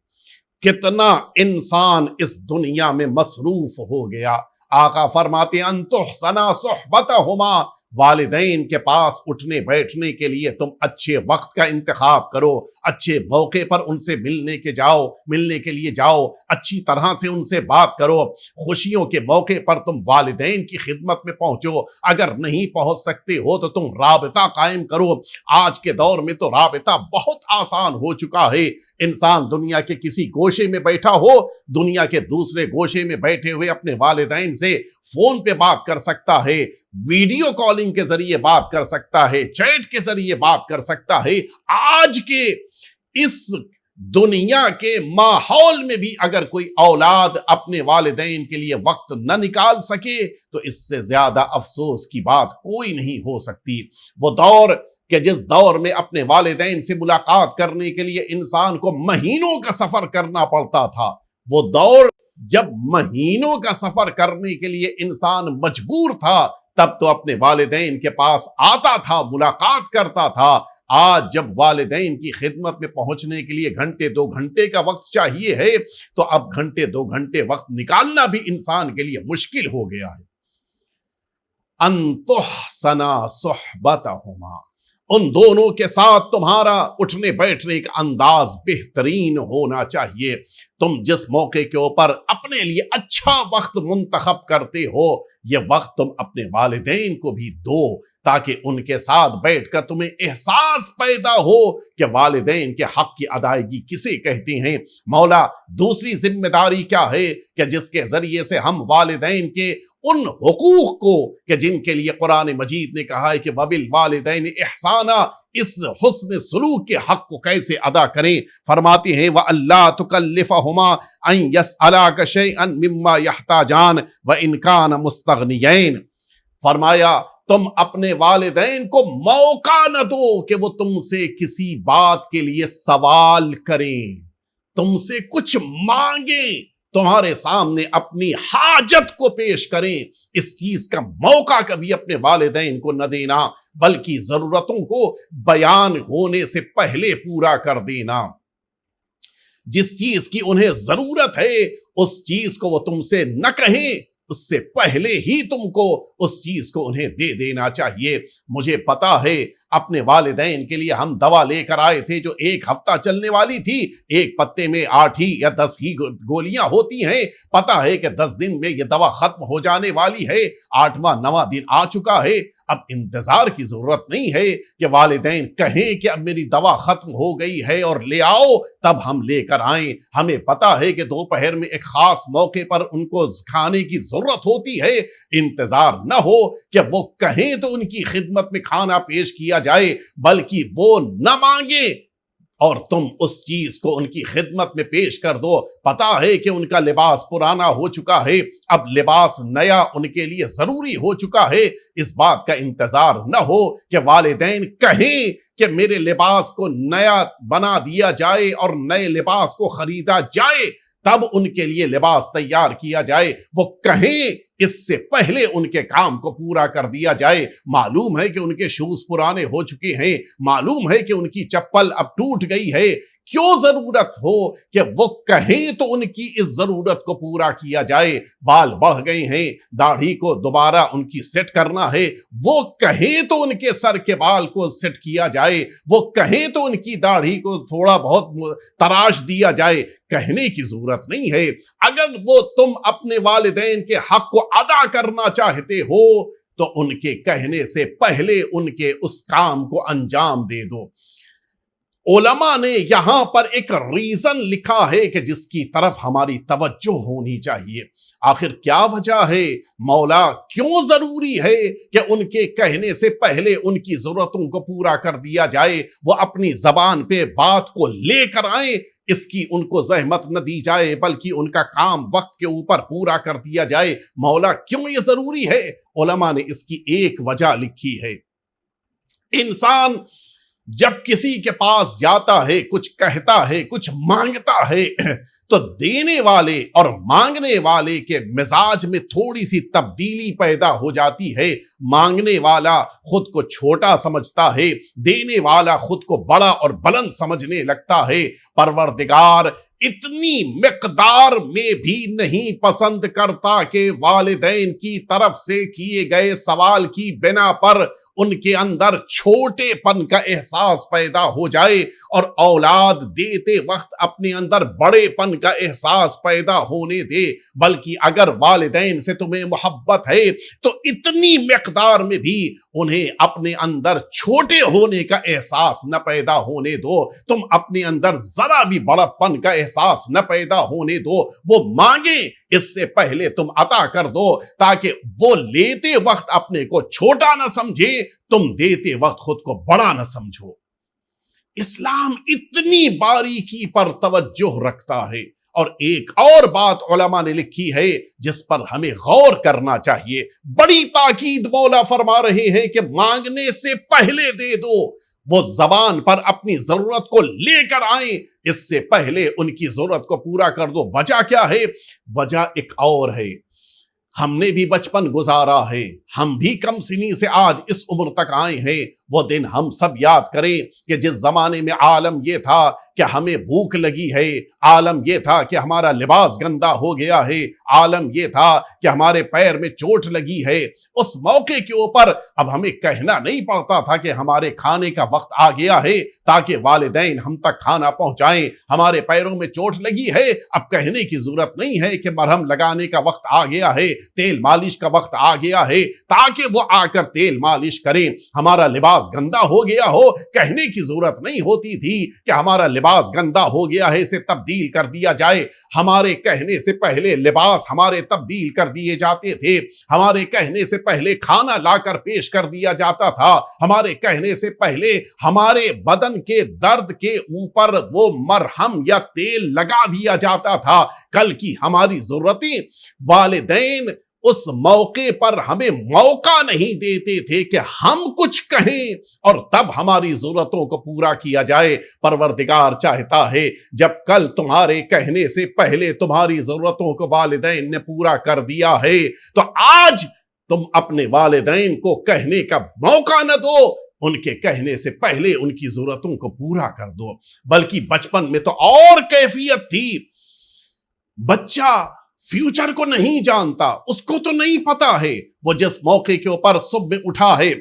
کتنا انسان اس دنیا میں مصروف ہو گیا۔ آقا فرماتے ان تحسن صحبتہما، والدین کے پاس اٹھنے بیٹھنے کے لیے تم اچھے وقت کا انتخاب کرو، اچھے موقع پر ان سے ملنے کے لیے جاؤ، اچھی طرح سے ان سے بات کرو، خوشیوں کے موقع پر تم والدین کی خدمت میں پہنچو، اگر نہیں پہنچ سکتے ہو تو تم رابطہ قائم کرو۔ آج کے دور میں تو رابطہ بہت آسان ہو چکا ہے، انسان دنیا کے کسی گوشے میں بیٹھا ہو، دنیا کے دوسرے گوشے میں بیٹھے ہوئے اپنے والدین سے فون پہ بات کر سکتا ہے، ویڈیو کالنگ کے ذریعے بات کر سکتا ہے، چیٹ کے ذریعے بات کر سکتا ہے۔ آج کے اس دنیا کے ماحول میں بھی اگر کوئی اولاد اپنے والدین کے لیے وقت نہ نکال سکے تو اس سے زیادہ افسوس کی بات کوئی نہیں ہو سکتی۔ وہ دور کہ جس دور میں اپنے والدین سے ملاقات کرنے کے لیے انسان کو مہینوں کا سفر کرنا پڑتا تھا، وہ دور جب مہینوں کا سفر کرنے کے لیے انسان مجبور تھا تب تو اپنے والدین کے پاس آتا تھا، ملاقات کرتا تھا۔ آج جب والدین کی خدمت میں پہنچنے کے لیے گھنٹے 2 گھنٹے کا وقت چاہیے ہے تو اب گھنٹے 2 گھنٹے وقت نکالنا بھی انسان کے لیے مشکل ہو گیا ہے۔ ان تحسن صحبتہما، ان دونوں کے ساتھ تمہارا اٹھنے بیٹھنے کا انداز بہترین ہونا چاہیے۔ تم جس موقع کے اوپر اپنے لیے اچھا وقت منتخب کرتے ہو، یہ وقت تم اپنے والدین کو بھی دو تاکہ ان کے ساتھ بیٹھ کر تمہیں احساس پیدا ہو کہ والدین کے حق کی ادائیگی کسے کہتے ہیں۔ مولا دوسری ذمہ داری کیا ہے کہ جس کے ذریعے سے ہم والدین کے ان حقوق کو کہ جن کے لیے قرآن مجید نے کہا ہے کہ وَبِالْوَالِدَيْنِ إِحْسَانًا، اس حسن سلوک کے حق کو کیسے ادا کریں۔ فرماتے ہیں وَأَلَّا تُكَلِّفَهُمَا أَن يَسْأَلَاكَ شَيْئًا مِمَّا يَحْتَاجَانِ وَإِن كَانَ مُسْتَغْنِيَيْنِ، فرمایا تم اپنے والدین کو موقع نہ دو کہ وہ تم سے کسی بات کے لیے سوال کریں، تم سے کچھ مانگیں، تمہارے سامنے اپنی حاجت کو پیش کریں۔ اس چیز کا موقع کبھی اپنے والدین کو نہ دینا، بلکہ ضرورتوں کو بیان ہونے سے پہلے پورا کر دینا۔ جس چیز کی انہیں ضرورت ہے اس چیز کو وہ تم سے نہ کہیں، اس سے پہلے ہی تم کو اس چیز کو انہیں دے دینا چاہیے۔ مجھے پتا ہے اپنے والدین کے لیے ہم دوا لے کر آئے تھے جو 1 ہفتہ چلنے والی تھی، ایک پتے میں 8 ہی یا 10 ہی گولیاں ہوتی ہیں، پتا ہے کہ 10 دن میں یہ دوا ختم ہو جانے والی ہے، 8واں 9واں دن آ چکا ہے۔ اب انتظار کی ضرورت نہیں ہے کہ والدین کہیں کہ اب میری دوا ختم ہو گئی ہے اور لے آؤ تب ہم لے کر آئیں۔ ہمیں پتا ہے کہ دوپہر میں ایک خاص موقع پر ان کو کھانے کی ضرورت ہوتی ہے، انتظار نہ ہو کہ وہ کہیں تو ان کی خدمت میں کھانا پیش کیا جائے، بلکہ وہ نہ مانگیں اور تم اس چیز کو ان کی خدمت میں پیش کر دو۔ پتا ہے کہ ان کا لباس پرانا ہو چکا ہے، اب لباس نیا ان کے لیے ضروری ہو چکا ہے۔ اس بات کا انتظار نہ ہو کہ والدین کہیں کہ میرے لباس کو نیا بنا دیا جائے اور نئے لباس کو خریدا جائے تب ان کے لیے لباس تیار کیا جائے، وہ کہیں اس سے پہلے ان کے کام کو پورا کر دیا جائے۔ معلوم ہے کہ ان کے شوز پرانے ہو چکے ہیں، معلوم ہے کہ ان کی چپل اب ٹوٹ گئی ہے، کیوں ضرورت ہو کہ وہ کہیں تو ان کی اس ضرورت کو پورا کیا جائے۔ بال بڑھ گئے ہیں، داڑھی کو دوبارہ ان کی سیٹ کرنا ہے، وہ کہیں تو ان کے سر کے بال کو سیٹ کیا جائے، وہ کہیں تو ان کی داڑھی کو تھوڑا بہت تراش دیا جائے۔ کہنے کی ضرورت نہیں ہے۔ اگر وہ تم اپنے والدین کے حق کو ادا کرنا چاہتے ہو تو ان کے کہنے سے پہلے ان کے اس کام کو انجام دے دو۔ علماء نے یہاں پر ایک ریزن لکھا ہے کہ جس کی طرف ہماری توجہ ہونی چاہیے۔ آخر کیا وجہ ہے؟ مولا کیوں ضروری ہے کہ ان کے کہنے سے پہلے ان کی ضرورتوں کو پورا کر دیا جائے، وہ اپنی زبان پہ بات کو لے کر آئیں، اس کی ان کو زحمت نہ دی جائے بلکہ ان کا کام وقت کے اوپر پورا کر دیا جائے۔ مولا کیوں یہ ضروری ہے؟ علماء نے اس کی ایک وجہ لکھی ہے۔ انسان جب کسی کے پاس جاتا ہے، کچھ کہتا ہے، کچھ مانگتا ہے تو دینے والے اور مانگنے والے کے مزاج میں تھوڑی سی تبدیلی پیدا ہو جاتی ہے۔ مانگنے والا خود کو چھوٹا سمجھتا ہے، دینے والا خود کو بڑا اور بلند سمجھنے لگتا ہے۔ پروردگار اتنی مقدار میں بھی نہیں پسند کرتا کہ والدین کی طرف سے کیے گئے سوال کی بنا پر ان کے اندر چھوٹے پن کا احساس پیدا ہو جائے اور اولاد دیتے وقت اپنے اندر بڑے پن کا احساس پیدا ہونے دے، بلکہ اگر والدین سے تمہیں محبت ہے تو اتنی مقدار میں بھی انہیں اپنے اندر چھوٹے ہونے کا احساس نہ پیدا ہونے دو۔ تم اپنے اندر ذرا بھی بڑا پن کا احساس نہ پیدا ہونے دو۔ وہ مانگیں اس سے پہلے تم عطا کر دو تاکہ وہ لیتے وقت اپنے کو چھوٹا نہ سمجھے، تم دیتے وقت خود کو بڑا نہ سمجھو۔ اسلام اتنی باریکی پر توجہ رکھتا ہے۔ اور ایک اور بات علماء نے لکھی ہے جس پر ہمیں غور کرنا چاہیے، بڑی تاکید مولا فرما رہے ہیں کہ مانگنے سے پہلے دے دو۔ وہ زبان پر اپنی ضرورت کو لے کر آئیں، اس سے پہلے ان کی ضرورت کو پورا کر دو۔ وجہ کیا ہے؟ وجہ ایک اور ہے۔ ہم نے بھی بچپن گزارا ہے، ہم بھی کم سنی سے آج اس عمر تک آئے ہیں۔ وہ دن ہم سب یاد کریں کہ جس زمانے میں عالم یہ تھا کہ ہمیں بھوک لگی ہے، عالم یہ تھا کہ ہمارا لباس گندا ہو گیا ہے، عالم یہ تھا کہ ہمارے پیر میں چوٹ لگی ہے، اس موقع کے اوپر اب ہمیں کہنا نہیں پڑتا تھا کہ ہمارے کھانے کا وقت آ گیا ہے تاکہ والدین ہم تک کھانا پہنچائیں، ہمارے پیروں میں چوٹ لگی ہے، اب کہنے کی ضرورت نہیں ہے کہ مرہم لگانے کا وقت آ گیا ہے، تیل مالش کا وقت آ گیا ہے تاکہ وہ آ کر تیل مالش کریں، ہمارا لباس گندا ہو گیا ہو، کہنے کی ضرورت نہیں ہوتی تھی کہ ہمارا لباس گندا ہو گیا ہے، اسے تبدیل کر دیا جائے، ہمارے کہنے سے پہلے لباس ہمارے تبدیل کر دیے جاتے تھے، ہمارے کہنے سے پہلے کھانا لا کر پیش کر دیا جاتا تھا، ہمارے کہنے سے پہلے ہمارے بدن کے درد کے اوپر وہ مرہم یا تیل لگا دیا جاتا تھا۔ کل کی ہماری ضرورتیں والدین اس موقع پر ہمیں موقع نہیں دیتے تھے کہ ہم کچھ کہیں اور تب ہماری ضرورتوں کو پورا کیا جائے۔ پروردگار چاہتا ہے جب کل تمہارے کہنے سے پہلے تمہاری ضرورتوں کو والدین نے پورا کر دیا ہے تو آج تم اپنے والدین کو کہنے کا موقع نہ دو، ان کے کہنے سے پہلے ان کی ضرورتوں کو پورا کر دو۔ بلکہ بچپن میں تو اور کیفیت تھی، بچہ فیوچر کو نہیں جانتا، اس کو تو نہیں پتا ہے، وہ جس موقع کے اوپر صبح اٹھا ہے،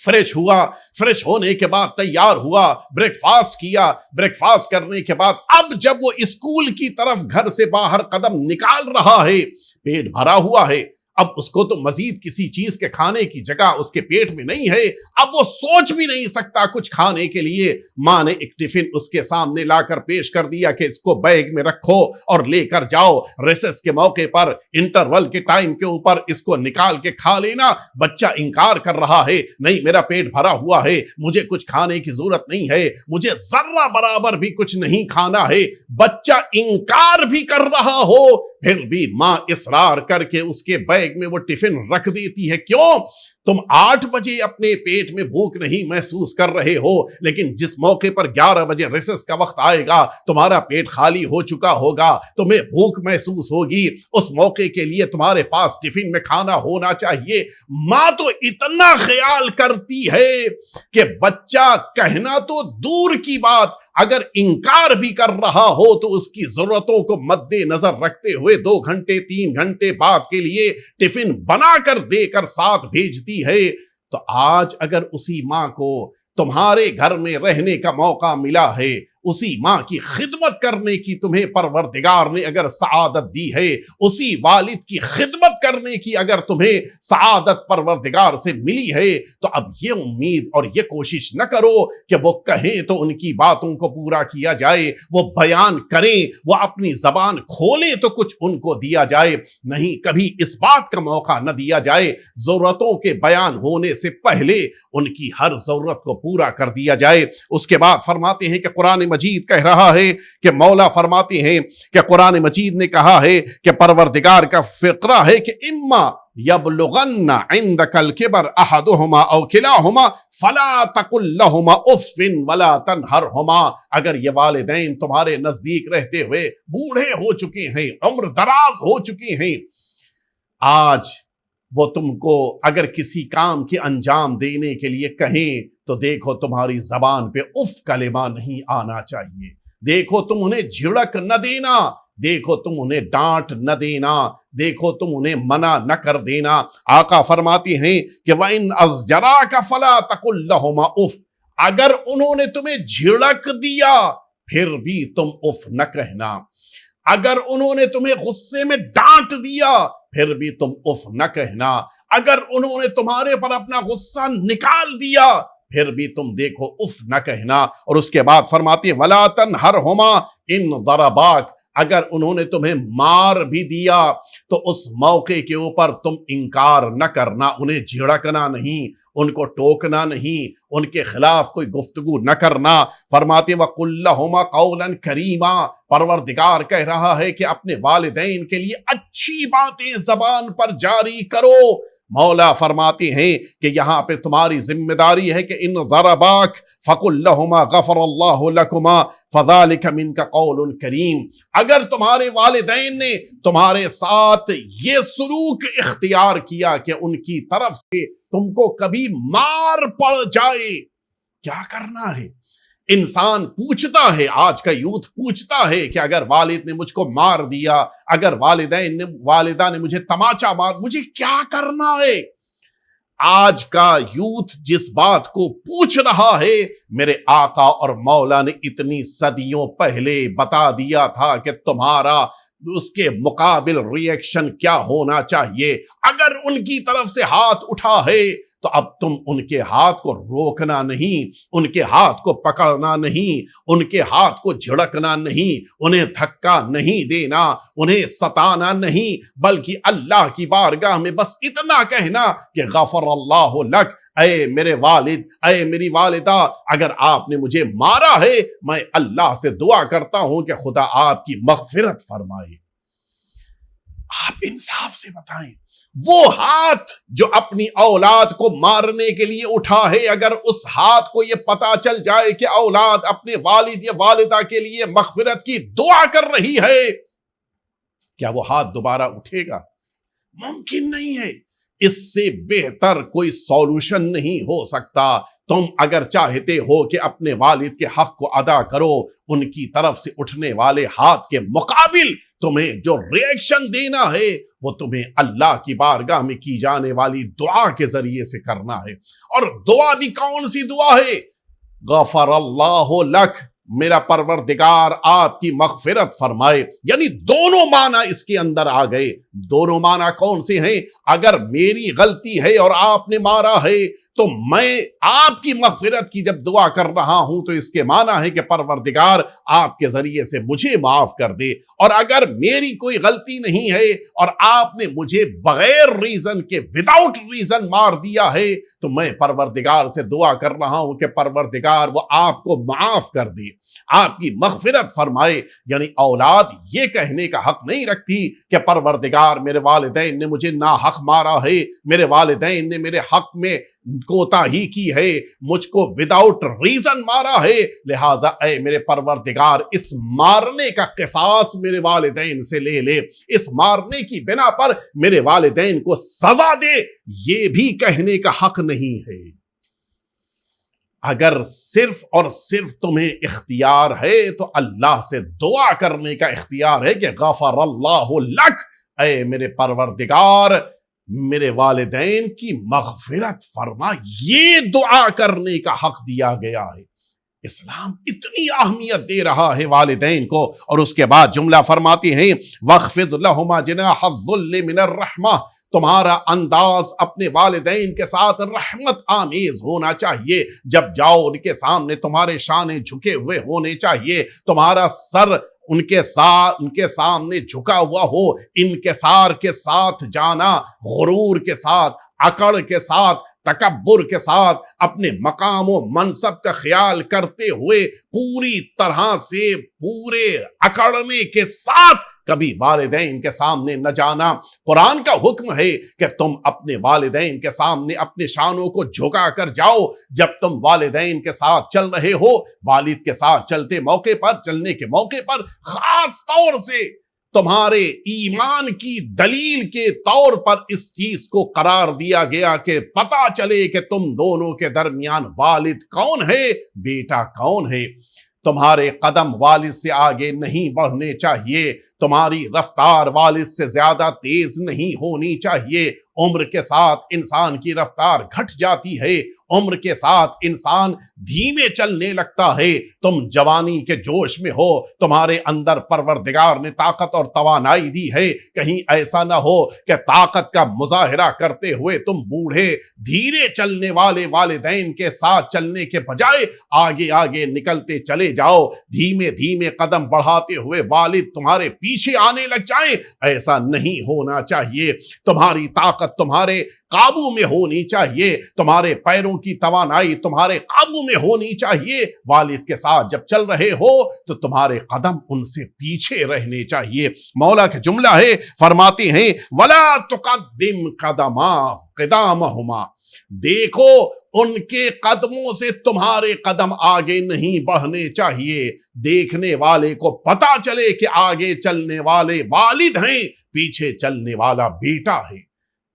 فریش ہوا، فریش ہونے کے بعد تیار ہوا، بریک فاسٹ کیا، بریک فاسٹ کرنے کے بعد اب جب وہ اسکول کی طرف گھر سے باہر قدم نکال رہا ہے، پیٹ بھرا ہوا ہے، اب اس کو تو مزید کسی چیز کے کھانے کی جگہ اس کے پیٹ میں نہیں ہے، اب وہ سوچ بھی نہیں سکتا کچھ کھانے کے لیے۔ ماں نے ایک ٹفن اس کے سامنے لا کر پیش کر دیا کہ اس کو بیگ میں رکھو اور لے کر جاؤ، ریسس کے موقع پر، انٹرول کے ٹائم کے اوپر اس کو نکال کے کھا لینا۔ بچہ انکار کر رہا ہے، نہیں میرا پیٹ بھرا ہوا ہے، مجھے کچھ کھانے کی ضرورت نہیں ہے، مجھے ذرہ برابر بھی کچھ نہیں کھانا ہے۔ بچہ انکار بھی کر رہا ہو پھر بھی ماں اصرار کر کے اس کے بیگ میں وہ ٹفن رکھ دیتی ہے۔ کیوں؟ تم 8 بجے اپنے پیٹ میں بھوک نہیں محسوس کر رہے ہو، لیکن جس موقع پر 11 بجے ریسس کا وقت آئے گا تمہارا پیٹ خالی ہو چکا ہوگا، تمہیں بھوک محسوس ہوگی، اس موقع کے لیے تمہارے پاس ٹفن میں کھانا ہونا چاہیے۔ ماں تو اتنا خیال کرتی ہے کہ بچہ کہنا تو دور کی بات، اگر انکار بھی کر رہا ہو تو اس کی ضرورتوں کو مد نظر رکھتے ہوئے 2 گھنٹے 3 گھنٹے بعد کے لیے ٹفن بنا کر دے کر ساتھ بھیجتی ہے۔ تو آج اگر اسی ماں کو تمہارے گھر میں رہنے کا موقع ملا ہے، اسی ماں کی خدمت کرنے کی تمہیں پروردگار نے اگر سعادت دی ہے، اسی والد کی خدمت کرنے کی اگر تمہیں سعادت پروردگار سے ملی ہے، تو اب یہ امید اور یہ کوشش نہ کرو کہ وہ کہیں تو ان کی باتوں کو پورا کیا جائے، وہ بیان کریں، وہ اپنی زبان کھولیں تو کچھ ان کو دیا جائے، نہیں، کبھی اس بات کا موقع نہ دیا جائے ضرورتوں کے بیان ہونے سے پہلے ان کی ہر ضرورت کو پورا کر دیا جائے۔ اس کے بعد فرماتے ہیں کہ قرآن مجید کہہ رہا ہے کہ مولا فرماتے ہیں کہ قرآن مجید نے کہا ہے کہ پروردگار کا فقرہ ہے کہ اما یبلغن عندک الکبر احدہما او کلاہما فلا تقل لہما اف ولا تنہرہما، اگر یہ والدین تمہارے نزدیک رہتے ہوئے بوڑھے ہو چکے ہیں، عمر دراز ہو چکے ہیں، آج وہ تم کو اگر کسی کام کے انجام دینے کے لیے کہیں تو دیکھو تمہاری زبان پہ اف کلمہ نہیں آنا چاہیے، دیکھو تم انہیں جھڑک نہ دینا، دیکھو تم انہیں ڈانٹ نہ دینا، دیکھو تم انہیں منع نہ کر دینا۔ آقا فرماتے ہیں کہ وَإِنْ أَزْجَرَاكَ فَلَا تَقُلْ لَهُمَا اف، اگر انہوں نے تمہیں جھڑک دیا پھر بھی تم اف نہ کہنا، اگر انہوں نے تمہیں غصے میں ڈانٹ دیا پھر بھی تم اف نہ کہنا، اگر انہوں نے تمہارے پر اپنا غصہ نکال دیا پھر بھی تم دیکھو اف نہ کہنا۔ اور اس کے بعد فرماتے ہیں وَلَا تَنْهَرْهُمَا إِنْ ضَرَبَاكَ، اگر انہوں نے تمہیں مار بھی دیا تو اس موقع کے اوپر تم انکار نہ کرنا، انہیں جھڑکنا نہیں، ان کو ٹوکنا نہیں، ان کے خلاف کوئی گفتگو نہ کرنا۔ فرماتے وَقُلْ لَهُمَا قَوْلًا كَرِيمًا، پروردگار کہہ رہا ہے کہ اپنے والدین کے لیے اچھی باتیں زبان پر جاری کرو۔ مولا فرماتے ہیں کہ یہاں پہ تمہاری ذمہ داری ہے کہ ان ضرباک فقل لہما غفر اللہ لکما، فذالک منک قول کریم، اگر تمہارے والدین نے تمہارے ساتھ یہ سلوک اختیار کیا کہ ان کی طرف سے تم کو کبھی مار پڑ جائے، کیا کرنا ہے؟ انسان پوچھتا ہے، آج کا یوتھ پوچھتا ہے کہ اگر والد نے مجھ کو مار دیا، اگر والدہ نے مجھے تماچا مار، مجھے کیا کرنا ہے؟ آج کا یوتھ جس بات کو پوچھ رہا ہے، میرے آقا اور مولا نے اتنی صدیوں پہلے بتا دیا تھا کہ تمہارا اس کے مقابل ریئیکشن کیا ہونا چاہیے۔ اگر ان کی طرف سے ہاتھ اٹھا ہے تو اب تم ان کے ہاتھ کو روکنا نہیں، ان کے ہاتھ کو پکڑنا نہیں، ان کے ہاتھ کو جھڑکنا نہیں، انہیں دھکا نہیں دینا، انہیں ستانا نہیں، بلکہ اللہ کی بارگاہ میں بس اتنا کہنا کہ غفر اللہ لک، اے میرے والد، اے میری والدہ، اگر آپ نے مجھے مارا ہے، میں اللہ سے دعا کرتا ہوں کہ خدا آپ کی مغفرت فرمائے۔ آپ انصاف سے بتائیں، وہ ہاتھ جو اپنی اولاد کو مارنے کے لیے اٹھا ہے، اگر اس ہاتھ کو یہ پتا چل جائے کہ اولاد اپنے والد یا والدہ کے لیے مغفرت کی دعا کر رہی ہے، کیا وہ ہاتھ دوبارہ اٹھے گا؟ ممکن نہیں ہے۔ اس سے بہتر کوئی سولوشن نہیں ہو سکتا۔ تم اگر چاہتے ہو کہ اپنے والد کے حق کو ادا کرو، ان کی طرف سے اٹھنے والے ہاتھ کے مقابل تمہیں جو ریئیکشن دینا ہے وہ تمہیں اللہ کی بارگاہ میں کی جانے والی دعا کے ذریعے سے کرنا ہے۔ اور دعا بھی کون سی دعا ہے؟ غفر اللہ لک، میرا پروردگار آپ کی مغفرت فرمائے۔ یعنی دونوں معنی اس کے اندر آ گئے۔ دونوں معنی کون سے ہیں؟ اگر میری غلطی ہے اور آپ نے مارا ہے تو میں آپ کی مغفرت کی جب دعا کر رہا ہوں تو اس کے معنی ہے کہ پروردگار آپ کے ذریعے سے مجھے معاف کر دے۔ اور اگر میری کوئی غلطی نہیں ہے اور آپ نے مجھے بغیر ریزن کے وداؤٹ ریزن مار دیا ہے تو میں پروردگار سے دعا کر رہا ہوں کہ پروردگار وہ آپ کو معاف کر دے، آپ کی مغفرت فرمائے۔ یعنی اولاد یہ کہنے کا حق نہیں رکھتی کہ پروردگار میرے والدین نے مجھے ناحق مارا ہے، میرے والدین نے میرے حق میں کوتاہی کی ہے، مجھ کو وداؤٹ ریزن مارا ہے، لہٰذا اے میرے پروردگار اس مارنے کا قصاص میرے والدین سے لے لے، اس مارنے کی بنا پر میرے والدین کو سزا دے، یہ بھی کہنے کا حق نہیں ہے۔ اگر صرف اور صرف تمہیں اختیار ہے تو اللہ سے دعا کرنے کا اختیار ہے کہ غفر اللہ لک، اے میرے پروردگار میرے والدین کی مغفرت فرما، یہ دعا کرنے کا حق دیا گیا ہے۔ اسلام اتنی اہمیت دے رہا ہے والدین کو، اور اس کے بعد جملہ فرماتے ہیں وَاخْفِضْ لَهُمَا جَنَاحَ الذُّلِّ مِنَ الرَّحْمَةِ، تمہارا انداز اپنے والدین کے ساتھ رحمت آمیز ہونا چاہیے۔ جب جاؤ ان کے سامنے تمہارے شانے جھکے ہوئے ہونے چاہیے، تمہارا سر ان کے سامنے جھکا ہوا ہو، انکسار کے ساتھ جانا، غرور کے ساتھ، اکڑ کے ساتھ، تکبر کے ساتھ، اپنے مقام و منصب کا خیال کرتے ہوئے پوری طرح سے پورے اکڑنے کے ساتھ کبھی والدین کے سامنے نہ جانا۔ قرآن کا حکم ہے کہ تم اپنے والدین کے سامنے اپنے شانوں کو جھکا کر جاؤ۔ جب تم والدین کے ساتھ چل رہے ہو، والد کے ساتھ چلنے کے موقع پر خاص طور سے تمہارے ایمان کی دلیل کے طور پر اس چیز کو قرار دیا گیا کہ پتہ چلے کہ تم دونوں کے درمیان والد کون ہے، بیٹا کون ہے۔ تمہارے قدم والد سے آگے نہیں بڑھنے چاہیے، تمہاری رفتار والد سے زیادہ تیز نہیں ہونی چاہیے۔ عمر کے ساتھ انسان کی رفتار گھٹ جاتی ہے، عمر کے ساتھ انسان دھیمے چلنے لگتا ہے۔ تم جوانی کے جوش میں ہو، تمہارے اندر پروردگار نے طاقت اور توانائی دی ہے، کہیں ایسا نہ ہو کہ طاقت کا مظاہرہ کرتے ہوئے تم بوڑھے دھیرے چلنے والے والدین کے ساتھ چلنے کے بجائے آگے آگے نکلتے چلے جاؤ، دھیمے دھیمے قدم بڑھاتے ہوئے والد تمہارے پیچھے آنے لگ جائیں۔ ایسا نہیں ہونا چاہیے۔ تمہاری طاقت تمہارے قابو میں ہونی چاہیے، تمہارے پیروں کی توانائی تمہارے قابو میں ہونی چاہیے۔ والد کے ساتھ جب چل رہے ہو تو تمہارے قدم ان سے پیچھے رہنے چاہیے۔ مولا کا جملہ ہے، فرماتے ہیں وَلَا تُقَدِّمْ قَدَمَهُمَا، دیکھو ان کے قدموں سے تمہارے قدم آگے نہیں بڑھنے چاہیے۔ دیکھنے والے کو پتا چلے کہ آگے چلنے والے والد ہیں، پیچھے چلنے والا بیٹا ہے۔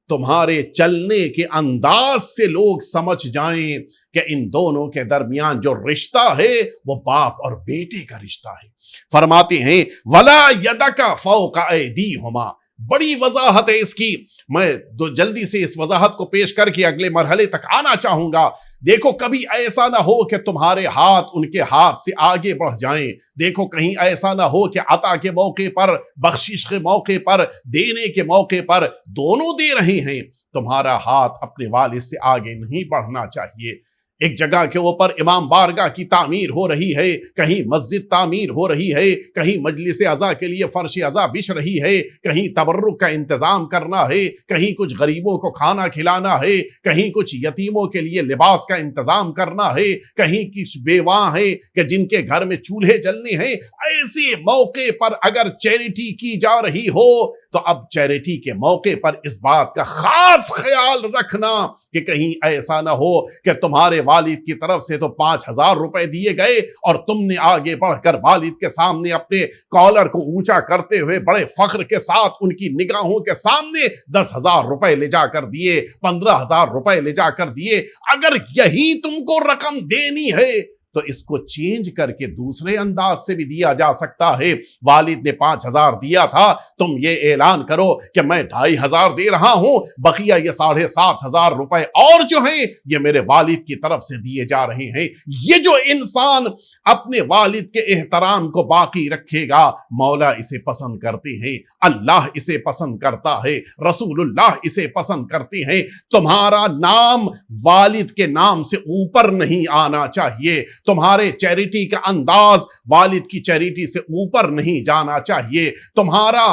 تمہارے چلنے کے انداز سے لوگ سمجھ جائیں کہ ان دونوں کے درمیان جو رشتہ ہے وہ باپ اور بیٹے کا رشتہ ہے۔ فرماتے ہیں وَلَا يَدَكَ فَوْقَ أَيْدِيهُمَا، بڑی وضاحت ہے اس کی، میں جلدی سے اس وضاحت کو پیش کر کے اگلے مرحلے تک آنا چاہوں گا۔ دیکھو کبھی ایسا نہ ہو کہ تمہارے ہاتھ ان کے ہاتھ سے آگے بڑھ جائیں۔ دیکھو کہیں ایسا نہ ہو کہ عطا کے موقع پر، بخشش کے موقع پر، دینے کے موقع پر دونوں دے رہے ہیں، تمہارا ہاتھ اپنے والد سے آگے نہیں بڑھنا چاہیے۔ ایک جگہ کے اوپر امام بارگاہ کی تعمیر ہو رہی ہے، کہیں مسجد تعمیر ہو رہی ہے، کہیں مجلس عزا کے لیے فرش عزا بچھ رہی ہے، کہیں تبرک کا انتظام کرنا ہے، کہیں کچھ غریبوں کو کھانا کھلانا ہے، کہیں کچھ یتیموں کے لیے لباس کا انتظام کرنا ہے، کہیں کچھ بیواں ہیں کہ جن کے گھر میں چولہے جلنے ہیں۔ ایسے موقع پر اگر چیریٹی کی جا رہی ہو تو اب چیریٹی کے موقع پر اس بات کا خاص خیال رکھنا کہ کہیں ایسا نہ ہو کہ تمہارے والد کی طرف سے تو 5,000 روپے دیے گئے اور تم نے آگے بڑھ کر والد کے سامنے اپنے کالر کو اونچا کرتے ہوئے بڑے فخر کے ساتھ ان کی نگاہوں کے سامنے 10,000 روپے لے جا کر دیے، 15,000 روپے لے جا کر دیے۔ اگر یہی تم کو رقم دینی ہے تو اس کو چینج کر کے دوسرے انداز سے بھی دیا جا سکتا ہے۔ والد نے 5,000 دیا تھا، تم یہ اعلان کرو کہ میں 2,500 دے رہا ہوں، بقیہ یہ 7,500 روپے اور جو ہیں یہ میرے والد کی طرف سے دیے جا رہے ہیں۔ یہ جو انسان اپنے والد کے احترام کو باقی رکھے گا، مولا اسے پسند کرتے ہیں، اللہ اسے پسند کرتا ہے، رسول اللہ اسے پسند کرتے ہیں۔ تمہارا نام والد کے نام سے اوپر نہیں آنا چاہیے، تمہارے چیریٹی کا انداز والد کی چیریٹی سے اوپر نہیں جانا چاہیے، تمہارا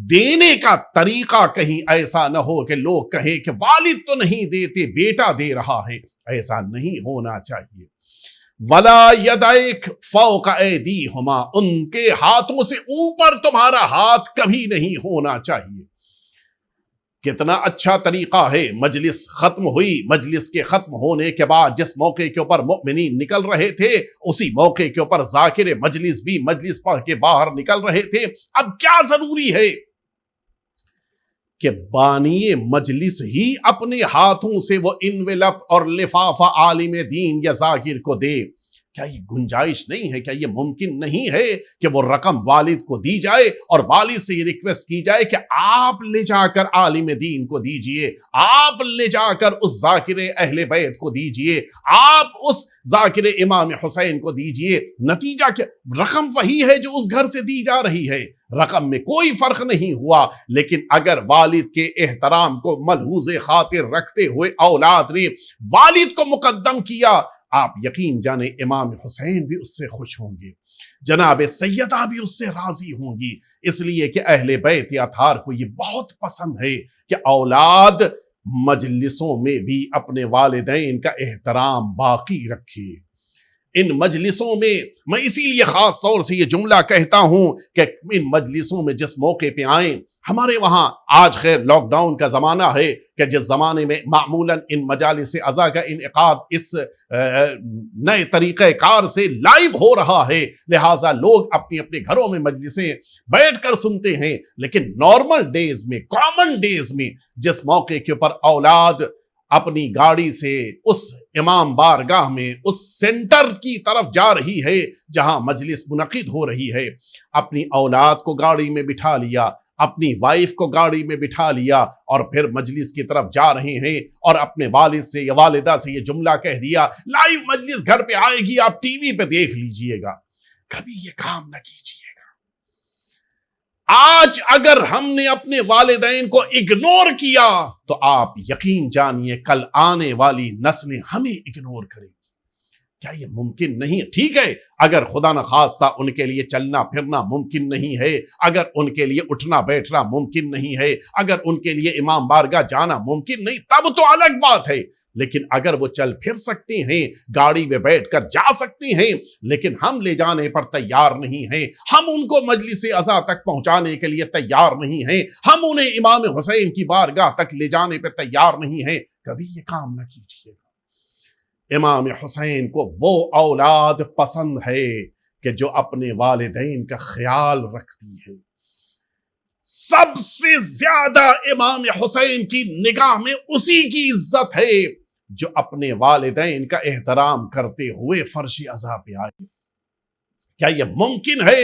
دینے کا طریقہ کہیں ایسا نہ ہو کہ لوگ کہیں کہ والد تو نہیں دیتے، بیٹا دے رہا ہے، ایسا نہیں ہونا چاہیے۔ وَلَا يَدَيْكَ فَوْقَ أَيْدِيهُمَا، ان کے ہاتھوں سے اوپر تمہارا ہاتھ کبھی نہیں ہونا چاہیے۔ کتنا اچھا طریقہ ہے، مجلس ختم ہوئی، مجلس کے ختم ہونے کے بعد جس موقع کے اوپر مؤمنین نکل رہے تھے اسی موقع کے اوپر ذاکر مجلس بھی مجلس پڑھ کے باہر نکل رہے تھے۔ اب کیا ضروری ہے کہ بانی مجلس ہی اپنے ہاتھوں سے وہ انویلپ اور لفافہ عالم دین یا ذاکر کو دے؟ کیا یہ گنجائش نہیں ہے؟ کیا یہ ممکن نہیں ہے کہ وہ رقم والد کو دی جائے اور والد سے یہ ریکویسٹ کی جائے کہ آپ لے جا کر عالم دین کو دیجئے، آپ لے جا کر اس ذاکر اہل بیت کو دیجئے، آپ اس ذاکر امام حسین کو دیجئے؟ نتیجہ کیا؟ رقم وہی ہے جو اس گھر سے دی جا رہی ہے، رقم میں کوئی فرق نہیں ہوا، لیکن اگر والد کے احترام کو ملحوظ خاطر رکھتے ہوئے اولاد نے والد کو مقدم کیا، آپ یقین جانیں امام حسین بھی اس سے خوش ہوں گے، جناب سیدہ بھی اس سے راضی ہوں گی، اس لیے کہ اہل بیت اطہار کو یہ بہت پسند ہے کہ اولاد مجلسوں میں بھی اپنے والدین کا احترام باقی رکھے۔ ان مجلسوں میں اسی لیے خاص طور سے یہ جملہ کہتا ہوں کہ ان مجلسوں میں جس موقع پہ آئیں، ہمارے وہاں آج خیر لاک ڈاؤن کا زمانہ ہے کہ جس زمانے میں معمولاً ان مجالس عزا کا انعقاد اس نئے طریقہ کار سے لائیو ہو رہا ہے، لہٰذا لوگ اپنی اپنے گھروں میں مجلسیں بیٹھ کر سنتے ہیں، لیکن نارمل ڈیز میں، کامن ڈیز میں جس موقع کے اوپر اولاد اپنی گاڑی سے اس امام بارگاہ میں اس سینٹر کی طرف جا رہی ہے جہاں مجلس منعقد ہو رہی ہے، اپنی اولاد کو گاڑی میں بٹھا لیا، اپنی وائف کو گاڑی میں بٹھا لیا اور پھر مجلس کی طرف جا رہے ہیں، اور اپنے والد سے یا والدہ سے یہ جملہ کہہ دیا لائیو مجلس گھر پہ آئے گی، آپ ٹی وی پہ دیکھ لیجئے گا۔ کبھی یہ کام نہ کیجیے گا۔ آج اگر ہم نے اپنے والدین کو اگنور کیا تو آپ یقین جانیے کل آنے والی نسلیں ہمیں اگنور کریں گی۔ کیا یہ ممکن نہیں ہے؟ ٹھیک ہے، اگر خدا نخواستہ ان کے لیے چلنا پھرنا ممکن نہیں ہے، اگر ان کے لیے اٹھنا بیٹھنا ممکن نہیں ہے، اگر ان کے لیے امام بارگاہ جانا ممکن نہیں، تب تو الگ بات ہے، لیکن اگر وہ چل پھر سکتے ہیں، گاڑی میں بیٹھ کر جا سکتے ہیں، لیکن ہم لے جانے پر تیار نہیں ہیں، ہم ان کو مجلس عزا تک پہنچانے کے لیے تیار نہیں ہیں، ہم انہیں امام حسین کی بارگاہ تک لے جانے پہ تیار نہیں ہیں، کبھی یہ کام نہ کیجیے گا۔ امام حسین کو وہ اولاد پسند ہے کہ جو اپنے والدین کا خیال رکھتی ہے۔ سب سے زیادہ امام حسین کی نگاہ میں اسی کی عزت ہے جو اپنے والدین کا احترام کرتے ہوئے فرش عزا پہ آئے۔ کیا یہ ممکن ہے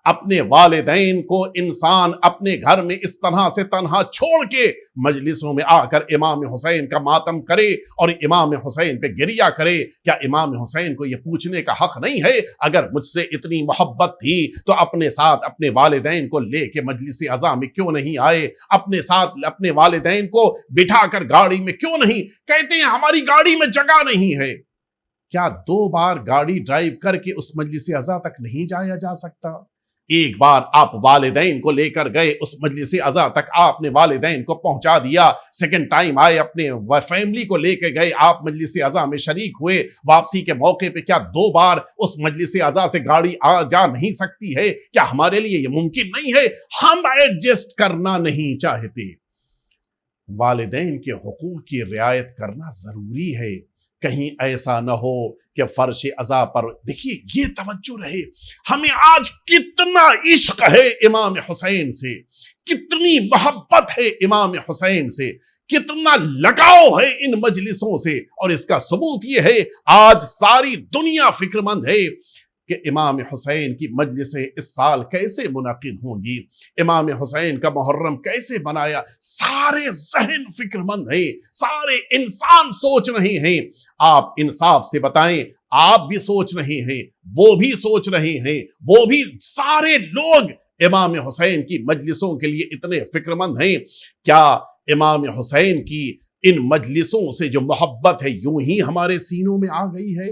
اپنے والدین کو انسان اپنے گھر میں اس طرح سے تنہا چھوڑ کے مجلسوں میں آ کر امام حسین کا ماتم کرے اور امام حسین پہ گریہ کرے؟ کیا امام حسین کو یہ پوچھنے کا حق نہیں ہے اگر مجھ سے اتنی محبت تھی تو اپنے ساتھ اپنے والدین کو لے کے مجلس عزا میں کیوں نہیں آئے؟ اپنے ساتھ اپنے والدین کو بٹھا کر گاڑی میں کیوں نہیں؟ کہتے ہیں ہماری گاڑی میں جگہ نہیں ہے۔ کیا 2 بار گاڑی ڈرائیو کر کے اس مجلس عزا تک نہیں جایا جا سکتا؟ ایک بار آپ والدین کو لے کر گئے اس مجلس عزا تک، آپ نے والدین کو پہنچا دیا، سیکنڈ ٹائم آئے اپنے فیملی کو لے کے گئے، آپ مجلس عزا میں شریک ہوئے، واپسی کے موقع پہ کیا 2 بار اس مجلس عزا سے گاڑی آ جا نہیں سکتی ہے؟ کیا ہمارے لیے یہ ممکن نہیں ہے؟ ہم ایڈجسٹ کرنا نہیں چاہتے۔ والدین کے حقوق کی رعایت کرنا ضروری ہے، کہیں ایسا نہ ہو کہ فرش عزا پر دیکھیے یہ توجہ رہے، ہمیں آج کتنا عشق ہے امام حسین سے، کتنی محبت ہے امام حسین سے، کتنا لگاؤ ہے ان مجلسوں سے، اور اس کا ثبوت یہ ہے آج ساری دنیا فکر مند ہے کہ امام حسین کی مجلسیں اس سال کیسے منعقد ہوں گی، امام حسین کا محرم کیسے منایا۔ سارے ذہن فکر مند ہیں، سارے انسان سوچ رہے ہیں۔ آپ انصاف سے بتائیں، آپ بھی سوچ رہے ہیں، وہ بھی سوچ رہے ہیں، وہ بھی، سارے لوگ امام حسین کی مجلسوں کے لیے اتنے فکر مند ہیں۔ کیا امام حسین کی ان مجلسوں سے جو محبت ہے یوں ہی ہمارے سینوں میں آ گئی ہے؟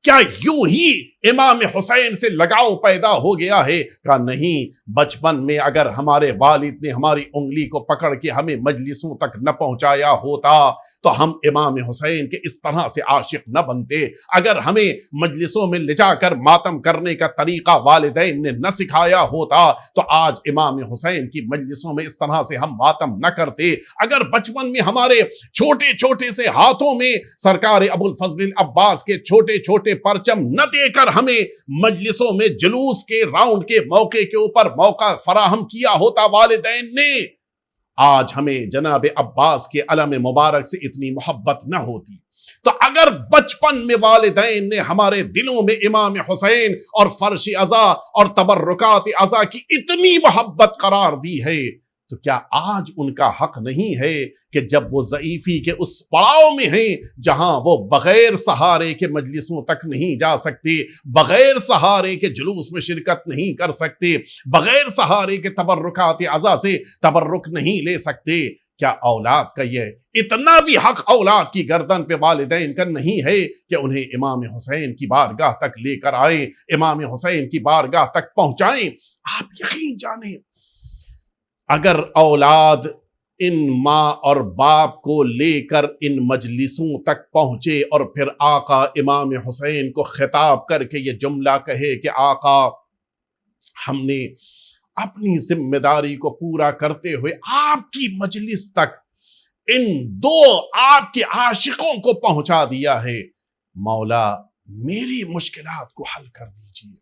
کیا یوں ہی امام حسین سے لگاؤ پیدا ہو گیا ہے؟ کہ نہیں، بچپن میں اگر ہمارے والد نے ہماری انگلی کو پکڑ کے ہمیں مجلسوں تک نہ پہنچایا ہوتا تو ہم امام حسین کے اس طرح سے عاشق نہ بنتے، اگر ہمیں مجلسوں میں لے جا کر ماتم کرنے کا طریقہ والدین نے نہ سکھایا ہوتا تو آج امام حسین کی مجلسوں میں اس طرح سے ہم ماتم نہ کرتے، اگر بچپن میں ہمارے چھوٹے چھوٹے سے ہاتھوں میں سرکار ابو الفضل عباس کے چھوٹے چھوٹے پرچم نہ دے کر ہمیں مجلسوں میں جلوس کے راؤنڈ کے موقع کے اوپر موقع فراہم کیا ہوتا والدین نے، آج ہمیں جناب عباس کے علم مبارک سے اتنی محبت نہ ہوتی۔ تو اگر بچپن میں والدین نے ہمارے دلوں میں امام حسین اور فرش عزا اور تبرکات عزا کی اتنی محبت قرار دی ہے تو کیا آج ان کا حق نہیں ہے کہ جب وہ ضعیفی کے اس پڑاؤ میں ہیں جہاں وہ بغیر سہارے کے مجلسوں تک نہیں جا سکتے، بغیر سہارے کے جلوس میں شرکت نہیں کر سکتے، بغیر سہارے کے تبرکات عزا سے تبرک نہیں لے سکتے، کیا اولاد کا یہ اتنا بھی حق اولاد کی گردن پہ والدین کا نہیں ہے کہ انہیں امام حسین کی بارگاہ تک لے کر آئیں، امام حسین کی بارگاہ تک پہنچائیں؟ آپ یقین جانیں اگر اولاد ان ماں اور باپ کو لے کر ان مجلسوں تک پہنچے اور پھر آقا امام حسین کو خطاب کر کے یہ جملہ کہے کہ آقا ہم نے اپنی ذمہ داری کو پورا کرتے ہوئے آپ کی مجلس تک ان 2 آپ کے عاشقوں کو پہنچا دیا ہے، مولا میری مشکلات کو حل کر دیجیے،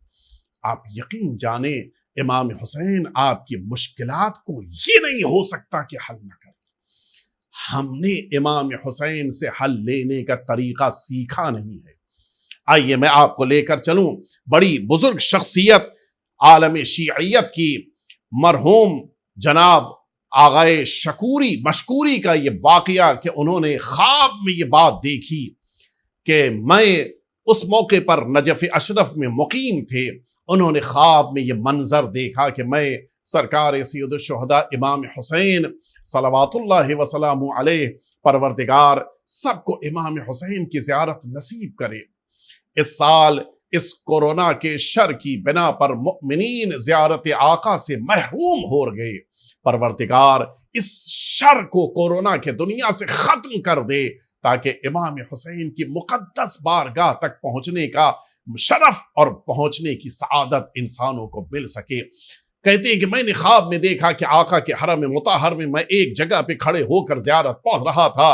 آپ یقین جانیں امام حسین آپ کی مشکلات کو یہ نہیں ہو سکتا کہ حل نہ کرے۔ ہم نے امام حسین سے حل لینے کا طریقہ سیکھا نہیں ہے۔ آئیے میں آپ کو لے کر چلوں بڑی بزرگ شخصیت عالم شیعیت کی، مرحوم جناب آغائے مشکوری کا یہ واقعہ کہ انہوں نے خواب میں یہ بات دیکھی کہ میں اس موقع پر نجف اشرف میں مقیم تھے، انہوں نے خواب میں یہ منظر دیکھا کہ میں سرکار سید الشہداء امام حسین صلوات اللہ وسلام علیہ، پروردگار سب کو امام حسین کی زیارت نصیب کرے۔ اس سال اس کورونا کے شر کی بنا پر مؤمنین زیارت آقا سے محروم ہو گئے، پروردگار اس شر کو کورونا کے دنیا سے ختم کر دے تاکہ امام حسین کی مقدس بارگاہ تک پہنچنے کا شرف اور پہنچنے کی سعادت انسانوں کو مل سکے۔ کہتے ہیں کہ میں نے خواب میں دیکھا کہ آقا کے حرم مطہر میں ایک جگہ پہ کھڑے ہو کر زیارت پڑھ رہا تھا،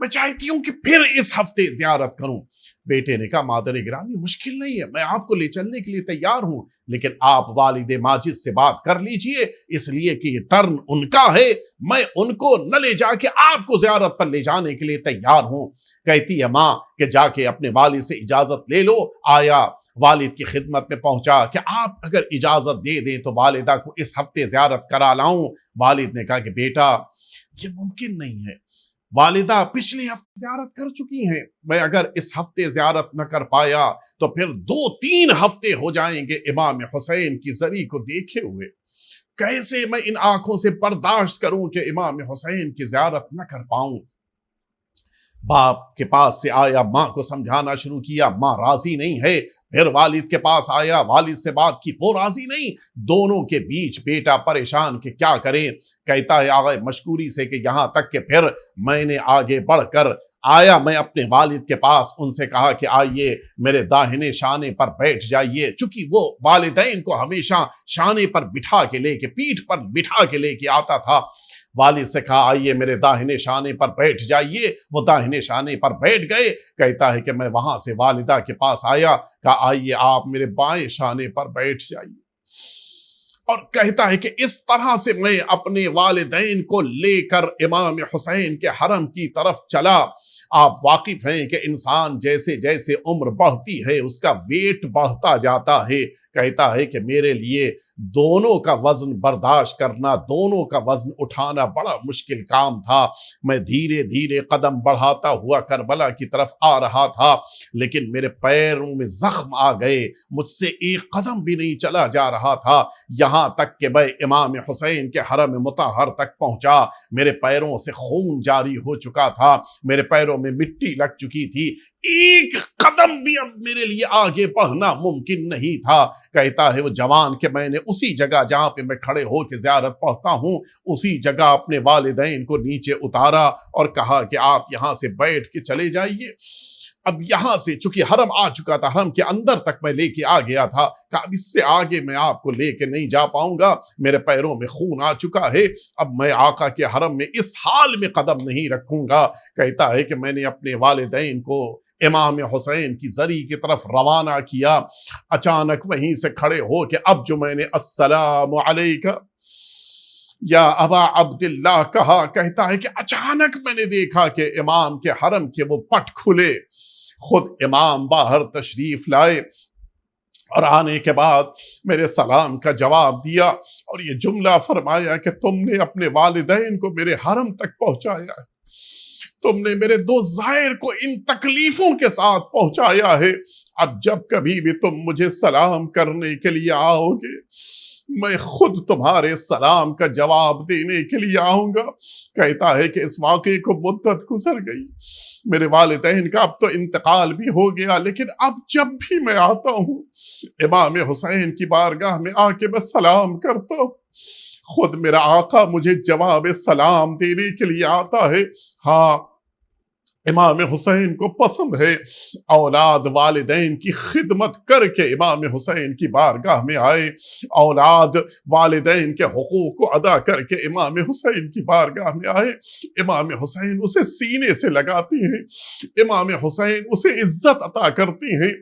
میں چاہتی ہوں کہ پھر اس ہفتے زیارت کروں۔ بیٹے نے کہا مادر گرامی مشکل نہیں ہے، میں آپ کو لے چلنے کے لیے تیار ہوں، لیکن آپ والد ماجد سے بات کر لیجئے، اس لیے کہ یہ ٹرن ان کا ہے، میں ان کو نہ لے جا کے آپ کو زیارت پر لے جانے کے لیے تیار ہوں۔ کہتی ہے ماں کہ جا کے اپنے والد سے اجازت لے لو۔ آیا والد کی خدمت میں پہنچا کہ آپ اگر اجازت دے دیں تو والدہ کو اس ہفتے زیارت کرا لاؤں۔ والد نے کہا کہ بیٹا یہ ممکن نہیں ہے، والدہ پچھلے ہفتے زیارت کر چکی ہیں، میں اگر اس ہفتے زیارت نہ کر پایا تو پھر 2-3 ہفتے ہو جائیں گے امام حسین کی زری کو دیکھے ہوئے، کیسے میں ان آنکھوں سے برداشت کروں کہ امام حسین کی زیارت نہ کر پاؤں۔ باپ کے پاس سے آیا، ماں کو سمجھانا شروع کیا، ماں راضی نہیں ہے۔ پھر والد کے پاس آیا، والد سے بات کی، وہ راضی نہیں۔ دونوں کے بیچ بیٹا پریشان کہ کیا کرے۔ کہتا ہے آگے مشکوری سے کہ یہاں تک کہ پھر میں نے آگے بڑھ کر آیا، میں اپنے والد کے پاس ان سے کہا کہ آئیے میرے داہنے شانے پر بیٹھ جائیے، چونکہ وہ والدین کو ہمیشہ شانے پر بٹھا کے لے کے، پیٹھ پر بٹھا کے لے کے آتا تھا۔ والد سے کہا آئیے میرے داہنے شانے پر بیٹھ جائیے، وہ داہنے شانے پر بیٹھ گئے۔ کہتا ہے کہ میں وہاں سے والدہ کے پاس آیا، کہا آئیے آپ میرے بائیں شانے پر بیٹھ جائیے، اور کہتا ہے کہ اس طرح سے میں اپنے والدین کو لے کر امام حسین کے حرم کی طرف چلا۔ آپ واقف ہیں کہ انسان جیسے جیسے عمر بڑھتی ہے اس کا ویٹ بڑھتا جاتا ہے۔ کہتا ہے کہ میرے لیے دونوں کا وزن برداشت کرنا، دونوں کا وزن اٹھانا بڑا مشکل کام تھا۔ میں دھیرے دھیرے قدم بڑھاتا ہوا کربلا کی طرف آ رہا تھا، لیکن میرے پیروں میں زخم آ گئے، مجھ سے ایک قدم بھی نہیں چلا جا رہا تھا، یہاں تک کہ میں امام حسین کے حرم مطہر تک پہنچا۔ میرے پیروں سے خون جاری ہو چکا تھا، میرے پیروں میں مٹی لگ چکی تھی، ایک قدم بھی اب میرے لیے آگے بڑھنا ممکن نہیں تھا۔ کہتا ہے وہ جوان کہ میں نے اسی جگہ جہاں پہ میں کھڑے ہو کے زیارت پڑھتا ہوں، اسی جگہ اپنے والدین کو نیچے اتارا اور کہا کہ آپ یہاں سے بیٹھ کے چلے جائیے۔ اب یہاں سے چونکہ حرم آ چکا تھا، حرم کے اندر تک میں لے کے آ گیا تھا، کہ اب اس سے آگے میں آپ کو لے کے نہیں جا پاؤں گا، میرے پیروں میں خون آ چکا ہے، اب میں آقا کے حرم میں اس حال میں قدم نہیں رکھوں گا۔ کہتا ہے کہ میں نے اپنے والدین کو امام حسین کی زری کی طرف روانہ کیا، اچانک وہیں سے کھڑے ہو کے اب جو میں نے السلام علیکہ یا ابا عبداللہ کہا، کہتا ہے کہ اچانک میں نے دیکھا کہ امام کے حرم کے وہ پٹ کھلے، خود امام باہر تشریف لائے، اور آنے کے بعد میرے سلام کا جواب دیا اور یہ جملہ فرمایا کہ تم نے اپنے والدین کو میرے حرم تک پہنچایا ہے، تم نے میرے 2 زائر کو ان تکلیفوں کے ساتھ پہنچایا ہے، اب جب کبھی بھی تم مجھے سلام کرنے کے لیے آؤ گے میں خود تمہارے سلام کا جواب دینے کے لیے آؤں گا۔ کہتا ہے کہ اس واقعے کو مدت گزر گئی، میرے والدین کا اب تو انتقال بھی ہو گیا، لیکن اب جب بھی میں آتا ہوں امام حسین کی بارگاہ میں آ کے میں سلام کرتا ہوں، خود میرا آقا مجھے جواب سلام دینے کے لیے آتا ہے۔ ہاں، امام حسین کو پسند ہے اولاد والدین کی خدمت کر کے امام حسین کی بارگاہ میں آئے، اولاد والدین کے حقوق کو ادا کر کے امام حسین کی بارگاہ میں آئے، امام حسین اسے سینے سے لگاتی ہیں، امام حسین اسے عزت عطا کرتی ہیں،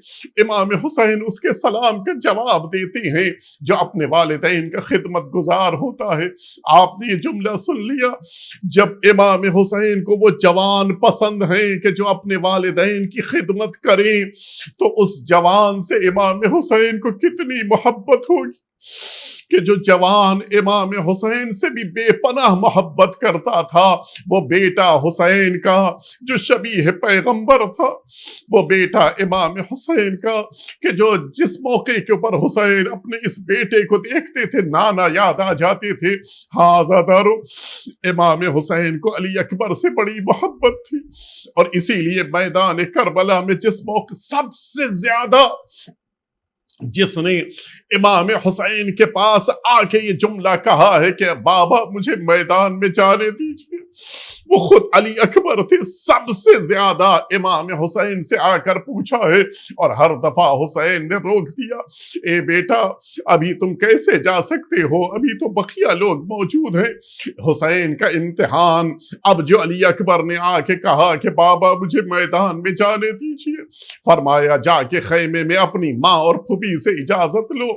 امام حسین اس کے سلام کا جواب دیتی ہیں جو اپنے والدین کا خدمت گزار ہوتا ہے۔ آپ نے یہ جملہ سن لیا، جب امام حسین کو وہ جوان پسند ہیں کہ جو اپنے والدین کی خدمت کریں، تو اس جوان سے امام حسین کو کتنی محبت ہوگی کہ جو جوان امام حسین سے بھی بے پناہ محبت کرتا تھا، وہ بیٹا حسین کا جو شبیہ پیغمبر تھا، وہ بیٹا امام حسین کا کہ جو جس موقع کے اوپر حسین اپنے اس بیٹے کو دیکھتے تھے نانا یاد آ جاتے تھے۔ ہاں زادارو، امام حسین کو علی اکبر سے بڑی محبت تھی، اور اسی لیے میدان کربلا میں جس موقع سب سے زیادہ جس نے امام حسین کے پاس آ کے یہ جملہ کہا ہے کہ بابا مجھے میدان میں جانے دیجیے، وہ خود علی اکبر تھے، سب سے زیادہ امام حسین سے آ کر پوچھا ہے، اور ہر دفعہ حسین نے روک دیا۔ اے بیٹا ابھی تم کیسے جا سکتے ہو، ابھی تو بقیہ لوگ موجود ہیں۔ حسین کا امتحان اب جو علی اکبر نے آ کے کہا کہ بابا مجھے میدان میں جانے دیجیے، فرمایا جا کے خیمے میں اپنی ماں اور پھوپھی سے اجازت لو۔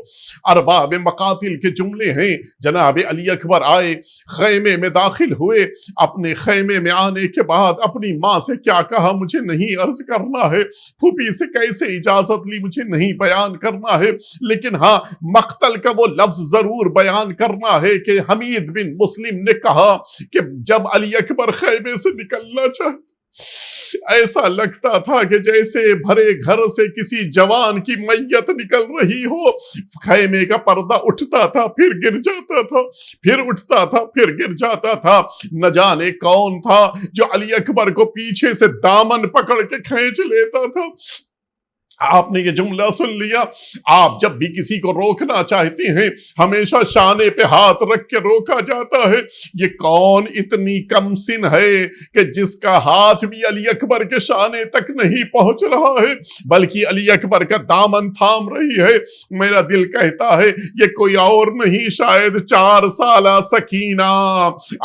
ارباب مقاتل کے جملے ہیں، جناب علی اکبر آئے، خیمے میں داخل ہوئے، اپنے خیمے میں آنے کے بعد اپنی ماں سے کیا کہا مجھے نہیں عرض کرنا ہے، پھوپھی سے کیسے اجازت لی مجھے نہیں بیان کرنا ہے، لیکن ہاں مقتل کا وہ لفظ ضرور بیان کرنا ہے کہ حمید بن مسلم نے کہا کہ جب علی اکبر خیمے سے نکلنا چاہتے ایسا لگتا تھا کہ جیسے بھرے گھر سے کسی جوان کی میت نکل رہی ہو۔ خیمے کا پردہ اٹھتا تھا پھر گر جاتا تھا، پھر اٹھتا تھا پھر گر جاتا تھا۔ نہ جانے کون تھا جو علی اکبر کو پیچھے سے دامن پکڑ کے کھینچ لیتا تھا۔ آپ نے یہ جملہ سن لیا، آپ جب بھی کسی کو روکنا چاہتے ہیں ہمیشہ شانے پہ ہاتھ رکھ کے روکا جاتا ہے۔ یہ کون اتنی کم سن ہے کہ جس کا ہاتھ بھی علی اکبر کے شانے تک نہیں پہنچ رہا ہے بلکہ علی اکبر کا دامن تھام رہی ہے۔ میرا دل کہتا ہے یہ کوئی اور نہیں، شاید 4 سالہ سکینہ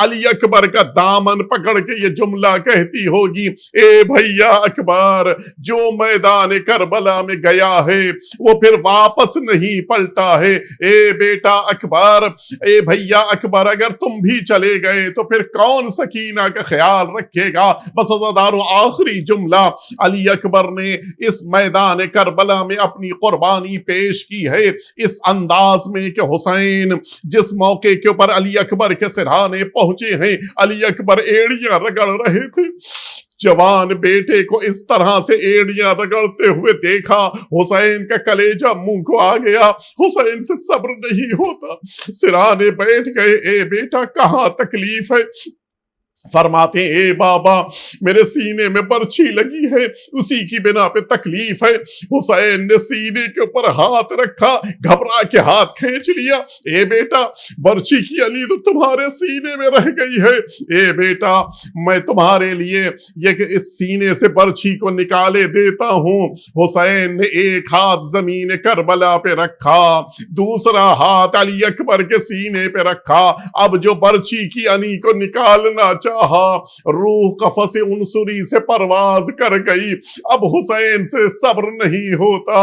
علی اکبر کا دامن پکڑ کے یہ جملہ کہتی ہوگی، اے بھیا اکبر جو میدان کربلا میں گیا ہے وہ پھر واپس نہیں پلٹا ہے۔ اے بیٹا اکبر، اے بھیا اکبر، اگر تم بھی چلے گئے تو پھر کون سکینہ کا خیال رکھے گا؟ بس عزادارو آخری جملہ علی اکبر نے اس میدان کربلا میں اپنی قربانی پیش کی ہے اس انداز میں کہ حسین جس موقع کے اوپر علی اکبر کے سرہانے پہنچے ہیں، علی اکبر ایڑیاں رگڑ رہے تھے۔ جوان بیٹے کو اس طرح سے ایڑیاں رگڑتے ہوئے دیکھا، حسین کا کلیجہ منہ کو آ گیا، حسین سے صبر نہیں ہوتا، سرانے بیٹھ گئے۔ اے بیٹا کہاں تکلیف ہے؟ فرماتے اے بابا میرے سینے میں برچھی لگی ہے، اسی کی بنا پہ تکلیف ہے۔ حسین نے سینے کے اوپر ہاتھ رکھا، گھبرا کے ہاتھ کھینچ لیا۔ اے بیٹا برچھی کی علی تو تمہارے سینے میں رہ گئی ہے، اے بیٹا میں تمہارے لیے یہ اس سینے سے برچھی کو نکالے دیتا ہوں۔ حسین نے ایک ہاتھ زمین کربلا پہ رکھا، دوسرا ہاتھ علی اکبر کے سینے پہ رکھا۔ اب جو برچھی کی علی کو نکالنا روح قفس عنصری سے پرواز کر گئی۔ اب حسین سے صبر نہیں ہوتا،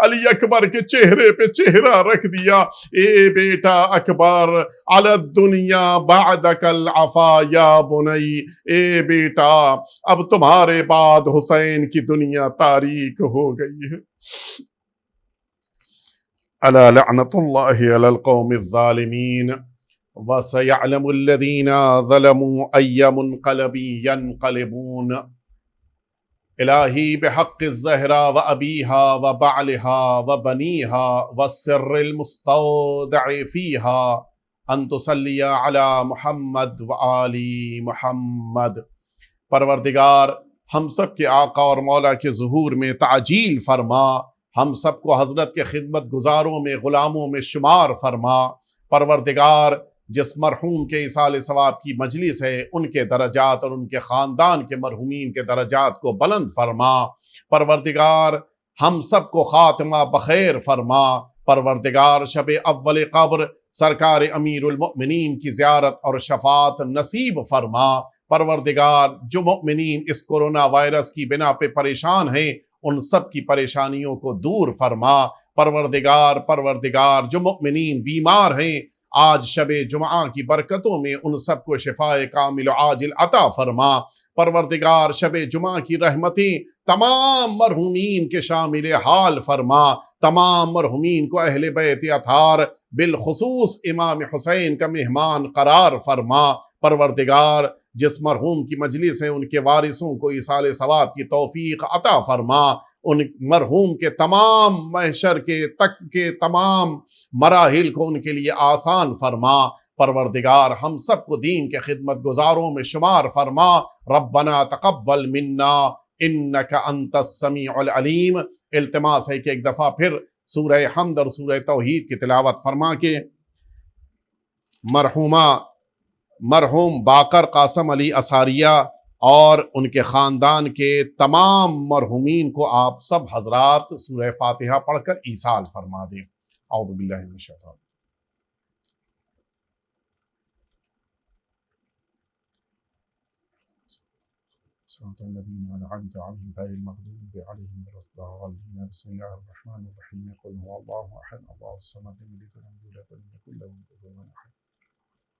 علی اکبر کے چہرے پہ چہرہ رکھ دیا۔ اے بیٹا اکبر علی الدنیا بعدک العفا یا بنی، اے بیٹا اب تمہارے بعد حسین کی دنیا تاریک ہو گئی ہے۔ الا لعنت اللہ علی القوم الظالمین وَسَيَعْلَمُ الَّذِينَ ظَلَمُوا أَيَّ مُنْقَلَبٍ يَنْقَلِبُونَ۔ الہی بحق الزہرا وَأَبِيهَا وَبَعْلِهَا وَبَنِيهَا وَالسِّرِّ الْمُسْتَوْدَعِ فِيهَا أَن تُصَلِّيَ عَلَى محمد وآل محمد۔ پروردگار ہم سب کے آقا اور مولا کے ظہور میں تعجیل فرما، ہم سب کو حضرت کے خدمت گزاروں میں غلاموں میں شمار فرما۔ پروردگار جس مرحوم کے ایصال ثواب کی مجلس ہے ان کے درجات اور ان کے خاندان کے مرحومین کے درجات کو بلند فرما۔ پروردگار ہم سب کو خاتمہ بخیر فرما۔ پروردگار شب اول قبر سرکار امیر المؤمنین کی زیارت اور شفاعت نصیب فرما۔ پروردگار جو مؤمنین اس کورونا وائرس کی بنا پہ پریشان ہیں ان سب کی پریشانیوں کو دور فرما۔ پروردگار جو مؤمنین بیمار ہیں آج شب جمعہ کی برکتوں میں ان سب کو شفائے کامل و عاجل عطا فرما۔ پروردگار شب جمعہ کی رحمتیں تمام مرحومین کے شامل حال فرما، تمام مرحومین کو اہل بیت اطہار بالخصوص امام حسین کا مہمان قرار فرما۔ پروردگار جس مرحوم کی مجلس ہے ان کے وارثوں کو ایصال ثواب کی توفیق عطا فرما، ان مرحوم کے تمام محشر کے تک کے تمام مراحل کو ان کے لیے آسان فرما۔ پروردگار ہم سب کو دین کے خدمت گزاروں میں شمار فرما۔ ربنا تقبل منا انک انت السمیع العلیم۔ التماس ہے کہ ایک دفعہ پھر سورہ حمد اور سورہ توحید کی تلاوت فرما کے مرحومہ مرحوم باقر قاسم علی اثاریہ اور ان کے خاندان کے تمام مرحومین کو آپ سب حضرات سورہ فاتحہ پڑھ کر ایصال فرما دیں۔ اعوذ باللہ من الشیطان۔ صراط الذین انعمت علیہم غیر المغضوب علیہم ولا الضالین۔ بسم اللہ الرحمن الرحیم۔ قل هو اللہ احد اللہ الصمد لم یلد ولم یولد ولم یکن له کفوا احد۔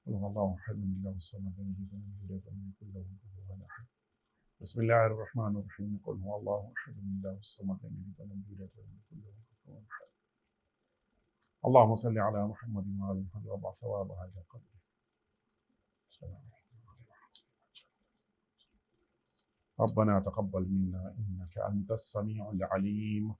قل هو اللہ احد اللہ الصمد لم یلد ولم یولد ولم یکن له کفوا احد۔ بسم اللہ الرحمن الرحیم۔ قل هو اللہ احد اللہ الصمد لم یلد ولم یولد ولم یکن له کفوا احد۔ اللهم صل على محمد وعلى محمد وابعث ثوابها الى قبره۔ ربنا تقبل منا انك انت السميع العليم